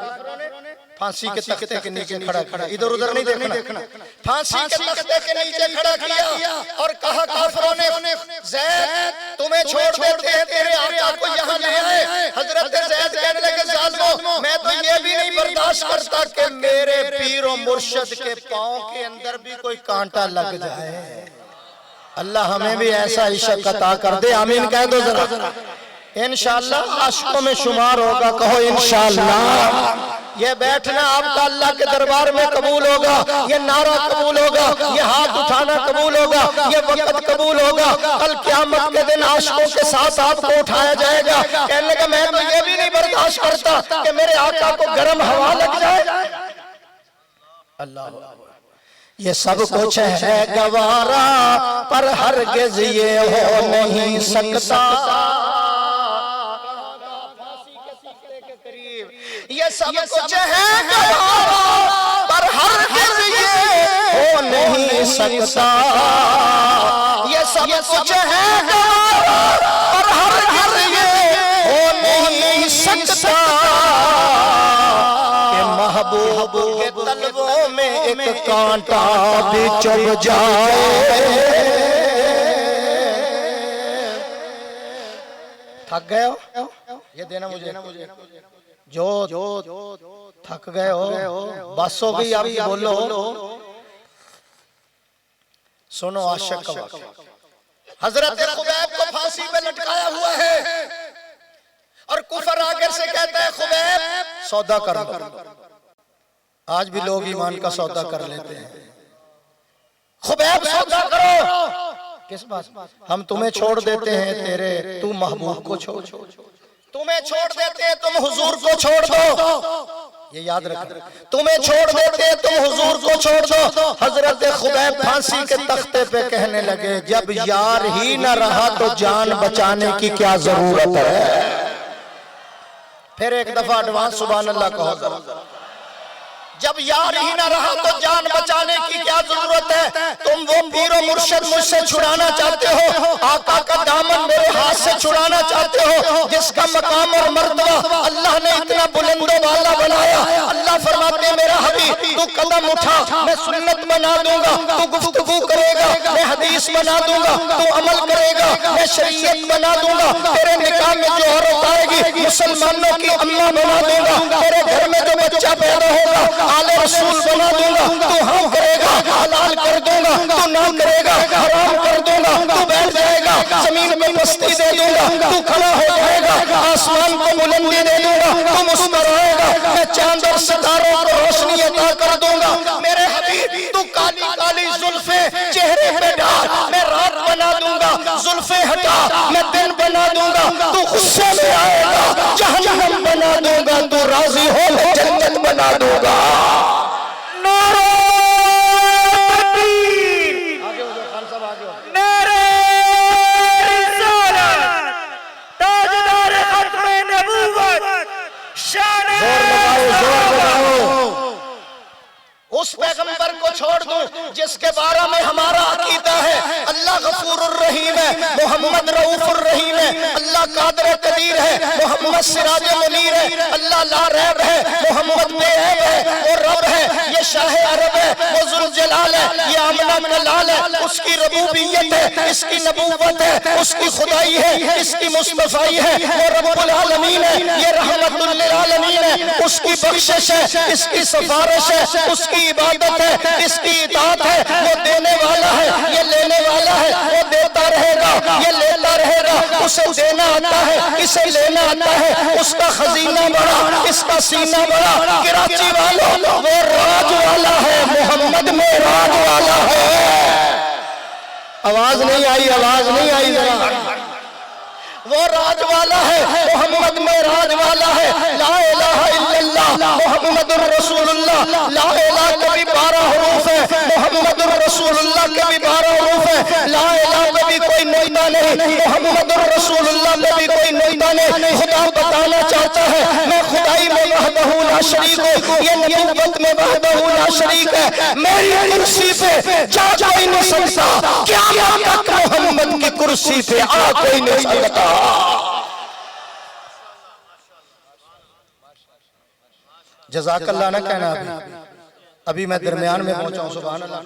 फांसी के तख्ते के नीचे खड़ा किया, इधर उधर नहीं देखना, फांसी के तख्ते के नीचे खड़ा किया और कहा काफिरों ने ज़ैद तुम्हें छोड़ देते हैं, तेरे आका को यहाँ ले आए। हजरत ज़ैद कहने लगे जालिमों, मैं तो ये भी नहीं बर्दाश्त करता कि मेरे पीर और मुर्शिद के पाँव के अंदर भी कोई कांटा लग जाए। अल्लाह हमें भी ऐसा इश्क अता कर दे, आमीन कह दो जरा। इंशाअल्लाह आशिकों में शुमार होगा, कहो इंशाअल्लाह। ये बैठना आपका अल्लाह के दरबार में कबूल होगा, ये नारा कबूल होगा, ये हाथ उठाना कबूल होगा, ये वक्त कबूल होगा। कल क़यामत के दिन आशिकों के साथ आपको उठाया जाएगा। कहने लगा मैं तो ये भी नहीं बर्दाश्त करता कि मेरे आका को गर्म हवा लग जाए। अल्लाह, ये सब कुछ है गवारा पर हरगिज़ ये हो नहीं सकता। ये सब कुछ है गवारा पर हरगिज़ ये हो नहीं सकता। ये सब कुछ है गवारा पर हरगिज़ ये हो नहीं सकता। महबूब के तलवों में एक कांटा भी चुभ जाए। थक गए हो? ये देना मुझे जो थक गए हो, बस हो गई आपकी, बोलो। सुनो आशिक का वाक़या। हजरत खुबैब को फांसी पे लटकाया हुआ है और कुफर आगे से कहता है खुबैब सौदा कर लो। आज भी लोग ईमान का सौदा कर लेते हैं। खुबैब सौदा करो। किस बात? हम तुम्हें छोड़ देते हैं, तेरे तू महबूब को छोड़, तुम्हें छोड़ देते हैं, तुम हुजूर को छोड़ दो। ये याद रखना, तुम्हें छोड़ देते हैं, तुम हुजूर को छोड़ दो। हजरत खुबैब फांसी के तख्ते पे कहने लगे जब यार ही न रहा तो जान बचाने की क्या जरूरत है। फिर एक दफा एडवांस सुभान अल्लाह कहो। जब यार ही ना रहा तो जान बचाने की क्या जरूरत है। तुम वो पीरो मुर्शिद मुझसे छुड़ाना चाहते हो, आका का दामन मेरे हाथ से छुड़ाना चाहते हो, जिसका मकाम और मर्तबा अल्लाह ने इतना बुलंदो वाला बनाया। अल्लाह फरमाते मेरा हबीब तू कदम उठा, मैं सुन्नत बना दूंगा, तू गुफ्तगू करेगा, मैं हदीस बना दूंगा, तू अमल करेगा, मैं शरीयत बना दूंगा। तेरे निकाह में जो औरत आएगी मुसलमानों की अम्मा बना दूंगा। तेरे घर में जो बच्चा पैदा होगा आले रसूल बना दूंगा। तू हाँ करेगा हलाल कर दूंगा, तू ना करेगा हराम कर दूंगा। तू बैठ जाएगा जमीन में मस्ती दे दूंगा, तू खड़ा हो जाएगा आसमान को बुलंदी दे दूंगा। तू मुस्कुराएगा, मैं चांद और सितारों को रोशनी अता कर दूंगा। मेरे हबीब तू काली काली जुल्फे चेहरे पे डाल, मैं रात बना दूंगा, जुल्फे हटा मैं दिन बना दूंगा। तू गुस्से में आएगा जहन्नम बना दूंगा, तू राजी हो मैं जन्नत बना दूंगा। उस पैगंबर को छोड़ दूं जिसके बारे में हमारा अकीदा है अल्लाह गफूरुर रहीम है, मोहम्मद रऊफुर रहीम है, अल्लाह कादिर कदीर है, मोहम्मद सिराज मुनीर है, अल्लाह ला रैब है, मोहम्मद बेऐब है, वो रब है, ये शाह अरब है, वो जुल जलाल है, ये आमना मलाल है। उसकी रबूबियत है, इसकी नबूवत है, उसकी खुदाई है, इसकी मुस्तफाई है, वो रब्बुल आलमीन है, ये रहमतुल लिल आलमीन है। उसकी बख्शिश है, इसकी सिफारिश है, उसकी इबादत है, इसकी इताअत है। वो देने वाला है, ये लेने वाला है, वो देता रहेगा, ये लेता रहेगा। उसे देना आता है, इसे लेना आता है। उसका खजीना बड़ा, इसका सीना बड़ा। कराची वालों वो राज वाला है, मोहम्मद में राज वाला है। आवाज नहीं आई, आवाज नहीं आई जरा। वो राज वाला है, मोहम्मद में राज वाला है। ला इलाहा इल्लल्लाह मोहम्मदुर रसूलुल्लाह, ला इलाहा कभी 12 हरूफ है, मोहम्मदुर रसूलुल्लाह के भी 12 हरूफ है। ला इलाहा कभी कोई नुक्ता नहीं, मोहम्मदुर रसूलुल्लाह कभी कोई नुक्ता नहीं। खुदा बताना चाहता है मैं खुदाई में वहदहू ला ला शरीक हो, ये नबूवत में वहदहू ला शरीक है। मेरी कुर्सी पे जा कोई नहीं सकता, क़यामत तक मोहम्मद की कुर्सी पे आ कोई नहीं सकता। जज़ाकल्लाह ना कहना अभी मैं दरमियान में पहुंचा हूं। सुभान अल्लाह।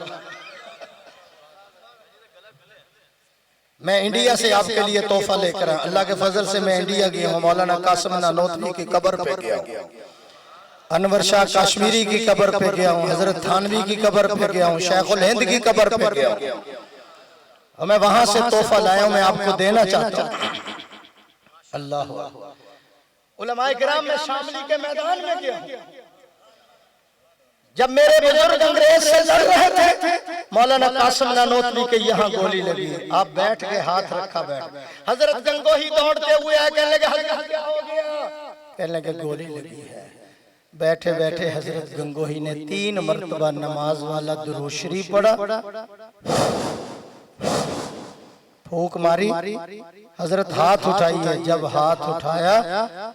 मैं इंडिया से आपके लिए तोहफा लेकर आया। अल्लाह के फजल से मैं इंडिया गया हूँ। मौलाना कासिम नानोतवी की कब्र पे गया हूँ, अनवर शाह कश्मीरी की कब्र पे गया हूँ, हजरत थानवी की कब्र पे गया हूँ, शेखुल हिंद की कब्र पे गया हूँ। और मैं वहां से तोहफा लाया हूँ, मैं आपको देना चाहता हूँ। अल्लाह उलमाए किराम में शामली के मैदान में गया हूँ। जब मेरे बुजुर्ग अंग्रेज से लड़ रहे थे, मौलाना कासिम नानोतवी के यहाँ गोली लगी। आप बैठ के हाथ रखा बैठ। हजरत गंगोही दौड़ते हुए आए, कहने लगे हजरत क्या हो गया? कहने लगे गोली लगी है। बैठे बैठे हजरत गंगोही ने 3 मरतबा नमाज वाला दुरूद शरीफ पढ़ा, फूंक मारी, हजरत हाथ उठाइए। जब हाथ उठाया,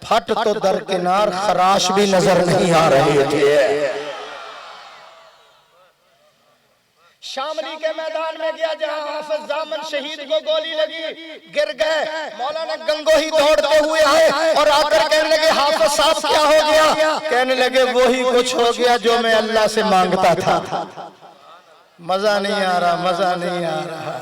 फट तो दरकिनार खराश भी नजर नहीं आ रही थी। शामली के मैदान में गया जहां हाफिज जामन शहीद को गोली लगी, गिर गए। मौलाना गंगोही दौड़ते हुए आए और आकर कहने लगे हाफिज साहब क्या हो गया? कहने लगे वही कुछ हो गया जो मैं अल्लाह से मांगता था। मजा नहीं आ रहा, मजा नहीं आ रहा।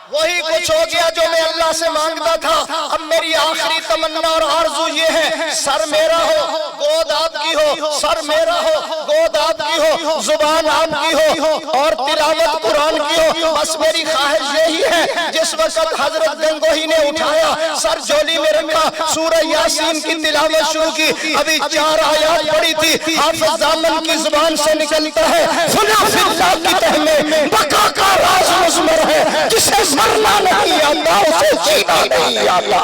वही कुछ हो गया जो मैं अल्लाह से मांगता था। अब मेरी आखिरी तमन्ना और आरज़ू ये है, सर मेरा हो, गोद आपकी हो, सर मेरा हो, गोद आपकी हो, जुबान आपकी हो और तिलावत कुरान की हो। बस मेरी ख्वाहिश यही है। जिस वक्त हजरत गंगोही ने उठाया, सर झोली में रखा, सूरह यासीन की तिलावत शुरू की। अभी 4 आयत पढ़ी थी, हाफिज जामन की जुबान से निकलता है, फुला फिल्लाह की तह में बका का राज मुज़मर है, जिसे मरना नहीं आता उसे जीना नहीं आता।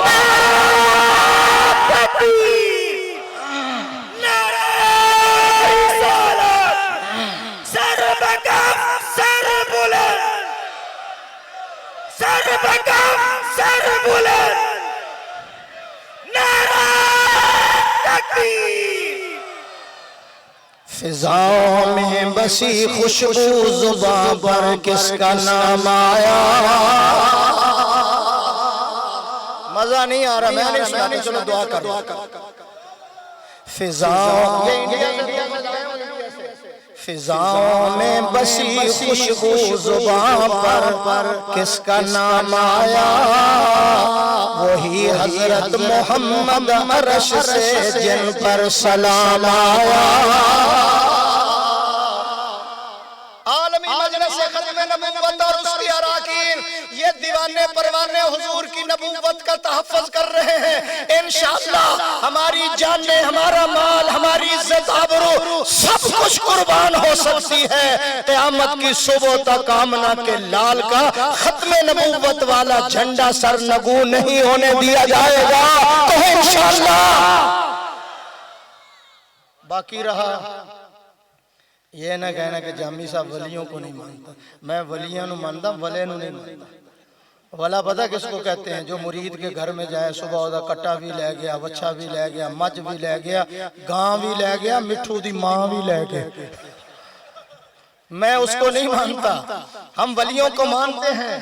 फिजाओं में बसी खुशबू जुबां पर किसका नाम आया? मजा नहीं आ रहा, मैं नहीं सुना, चलो दुआ करो। फिजाओं में बसी खुशबू जुबां पर किसका नाम आया? वही हजरत मोहम्मद अरश से जिन पर सलाम आया। आलमी मजलिस खत्म नबूवत और उसकी अराकीन, ये दीवाने परवाने हुजूर की नबूवत का तहफ़्फ़ुज़ कर रहे हैं। इंशाअल्लाह हमारी जानें, हमारा माल, हमारी इज्जत आबरू सब कुछ कुर्बान हो सकती है। क़यामत की सुबह तक आमना के लाल का खत्म नबूवत वाला झंडा सरनगू नहीं होने दिया जाएगा। तो इंशाअल्लाह बाकी रहा ये ना कहना कि जामी साहब वलियों को नहीं मानता। मैं वलियां नू मानता, वले नू नहीं मानता। वला पता किसको कहते हैं? जो मुरीद के घर में जाए, सुबह ओदा कट्टा भी ले गया, बच्चा भी ले गया, मज भी ले गया, गां भी ले गया, मिठू दी मां भी ले गया। मैं उसको नहीं मानता, हम वलियों को मानते हैं।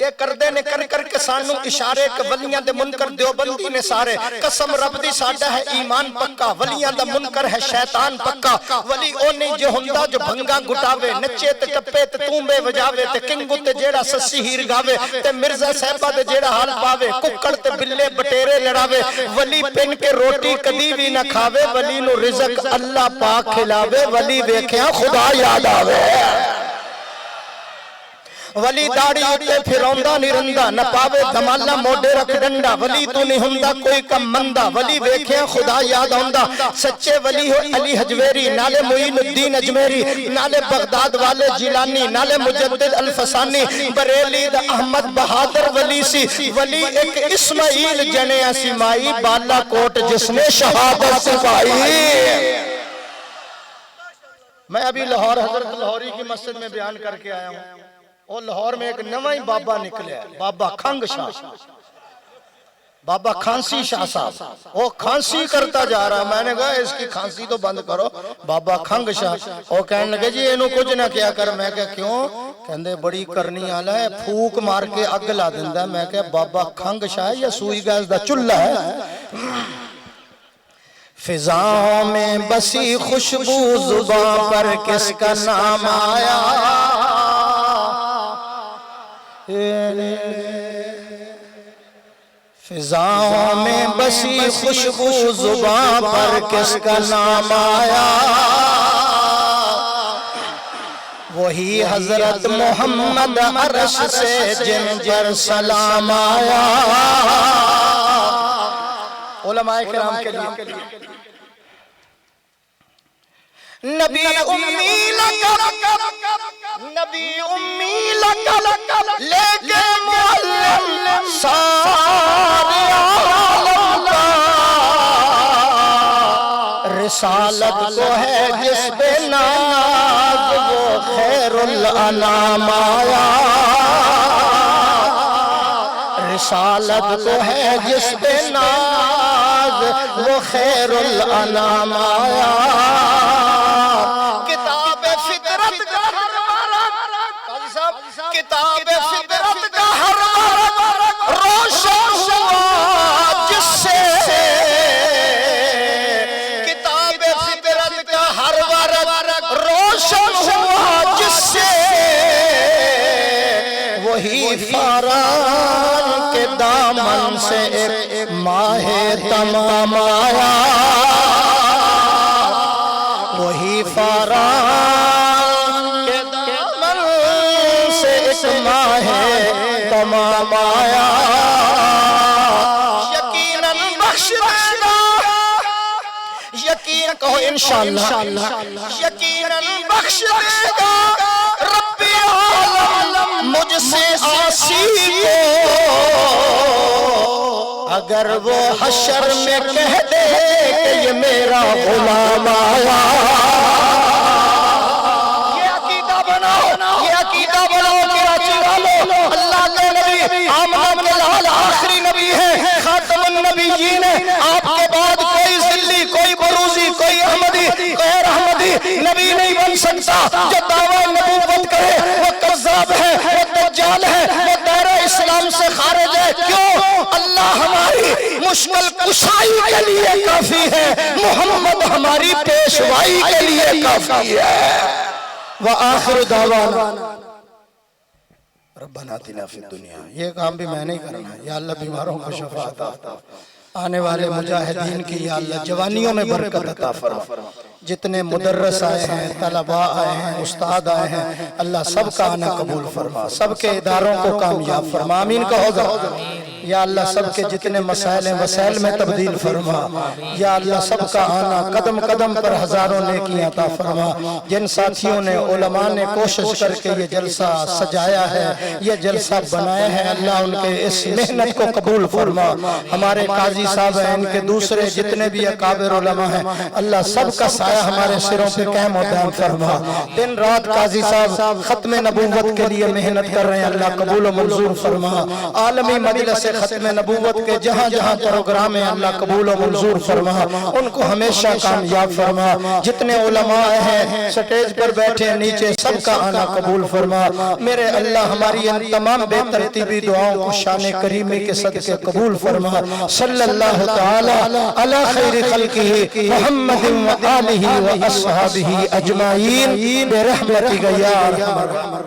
ये करदे ने कर करके सानू इशारे के वलियां दे मुनकर देवबंदी ने सारे। कसम रब दी साडा है ईमान पक्का, वलियां दा मुनकर है शैतान पक्का। वली ओ नहीं जो हुंदा जो भंगा गुटावे, नचे ते टप्पे ते तूंबे वजावे, ते किंगू ते जेड़ा सस्सी हीर गावे, ते मिर्जा साहिबा दे जेड़ा हाल पावे, कुक्कड़ ते बिल्ले बटेरे लड़ावे। वली पिन के रोटी कदी भी ना खावे, वली नु रिज़्क अल्लाह पाक खिलावे। वली वेख्या खुदा याद आवे। वली दाड़ी उत्ते फिरौंदा निरंदा, न पावे धमाला मोढे रख डंडा। वली तू नहीं हुंदा कोई कम मंदा, वली वेख्या खुदा याद आंदा। सच्चे वली हो अली हजवेरी, नाले मुईनुद्दीन अजमेरी, नाले बगदाद वाले जिलानी, नाले मुजद्दिद अल्फसानी, बरेली दा अहमद बहादुर वली सी। वली एक इस्माइल जने ऐसी माई, बालाकोट जिसने शहादत सिपाई। मैं अभी लाहौर हजरत लाहौरी की मस्जिद में बयान करके आया हूँ। और लाहौर में एक नवा ही बाबा निकले, बाबा खंग शाह। बाबा खांसी शाह साहब, वो खांसी करता जा रहा, मैंने कहा इसकी खांसी तो बंद करो। बाबा खंग शाह वो कहने लगे जी इन्हों कुछ ना क्या कर। मैं क्या क्यों? कहते बड़ी करनी आला है, फूक मार के अग ला दिंदा। मैं क्या बाबा खंग शाह या सुई गैस दा चुल्हा है। फिजाओं में बसी खुशबू जुबां पर किसका नाम आया, फिजाओं में बसी खुशबू जुबां पर किसका नाम आया, वही हजरत मोहम्मद अरश से जिन पर सलाम आया। उलमाए किराम के लिए नबी उम्मी लकल लेके मुअल्लिम सारे आलम का, रिसालत को है जिस पे नाज वो खैरुल अनाम आया, रिसालत को है जिस पे नाज वो खैरुल अनाम आया। किताब फितरत का हर वरक़, किताब फितरत का हर वरक़ रोशन हुआ जिससे, किताब फितरत का हर वरक़ रोशन हुआ जिससे, वही फरान के दामन से एक माहे तमाम आया, वही फरान के दामन से एक माहे तमाम आया। यकीनन बख्श देगा, यकीन कहो इंशाअल्लाह, यकीनन बख्श देगा रब्बे आलम मुझसे आसी को, अगर वो हशर में कह दे कि ये मेरा गुलाम आया। ये अकीदा बनाओ, ये अकीदा बनाओ, कराची वालों, अल्लाह के नबी आमना के लाल आखिरी नबी है, खातमुन नबीयीन है। आपके बाद कोई जिल्ली, कोई बरूजी, कोई अहमदी, गैर अहमदी नबी नहीं बन सकता। जो दावा नबूवत करे वो कज़्ज़ाब है, वो दज्जाल है, वो दायरा इस्लाम से खारिज है। क्यों? अल्लाह हमारी मुश्किल कुशाई के लिए काफी है, मोहम्मद हमारी पेशवाई के लिए काफी है। व आखिर दावाना रब्बना आतिना फिद दुनिया। ये काम भी मैं नहीं करना, या अल्लाह बीमारों को शफा अता फरमा, आने वाले मुजाहिदीन की या अल्लाह जवानियों में बरकत अता फरमा। जितने मुदर्रस आए हैं, तलबा आए हैं, उस्ताद आए हैं, अल्लाह सबका आना कबूल फरमा, सबके इदारों को कामयाब फरमा। आमीन कहोगा? या अल्लाह सबके जितने मसाइल हैं वसाइल में तब्दील फरमा। या अल्लाह सबका आना कदम कदम पर हजारों नेकियां अता फरमा। जिन साथियों ने उलमा ने कोशिश करके ये जलसा सजाया है, ये जलसा बनाया है, अल्लाह उनके इस मेहनत को कबूल फरमा। हमारे काजी साहब हैं, इनके दूसरे जितने भी अकाबिर उलमा हैं, अल्लाह सबका साया हमारे सिरों पे कायम और दायम फरमा। दिन रात काजी साहब खत्म नबूवत के लिए मेहनत कर रहे हैं, अल्लाह कबूल और मंजूर फरमा। आलमी मजलिस खत्म नबूवत के जहाँ जहाँ प्रोग्राम है, अल्लाह कबूल और मंजूर फरमा, उनको हमेशा कामयाब फरमा। जितने उलमा हैं स्टेज पर बैठे नीचे, सबका आना कबूल फरमा। मेरे अल्लाह हमारी इन तमाम बेतरतीबी दुआओं को शान करीमी के सदके कबूल फरमा। सल्लल्लाहु तआला अला खैरि खल्किही मुहम्मदिन व आलिही व अस्हाबिही अजमाइन बिरहमतिका या अरहमर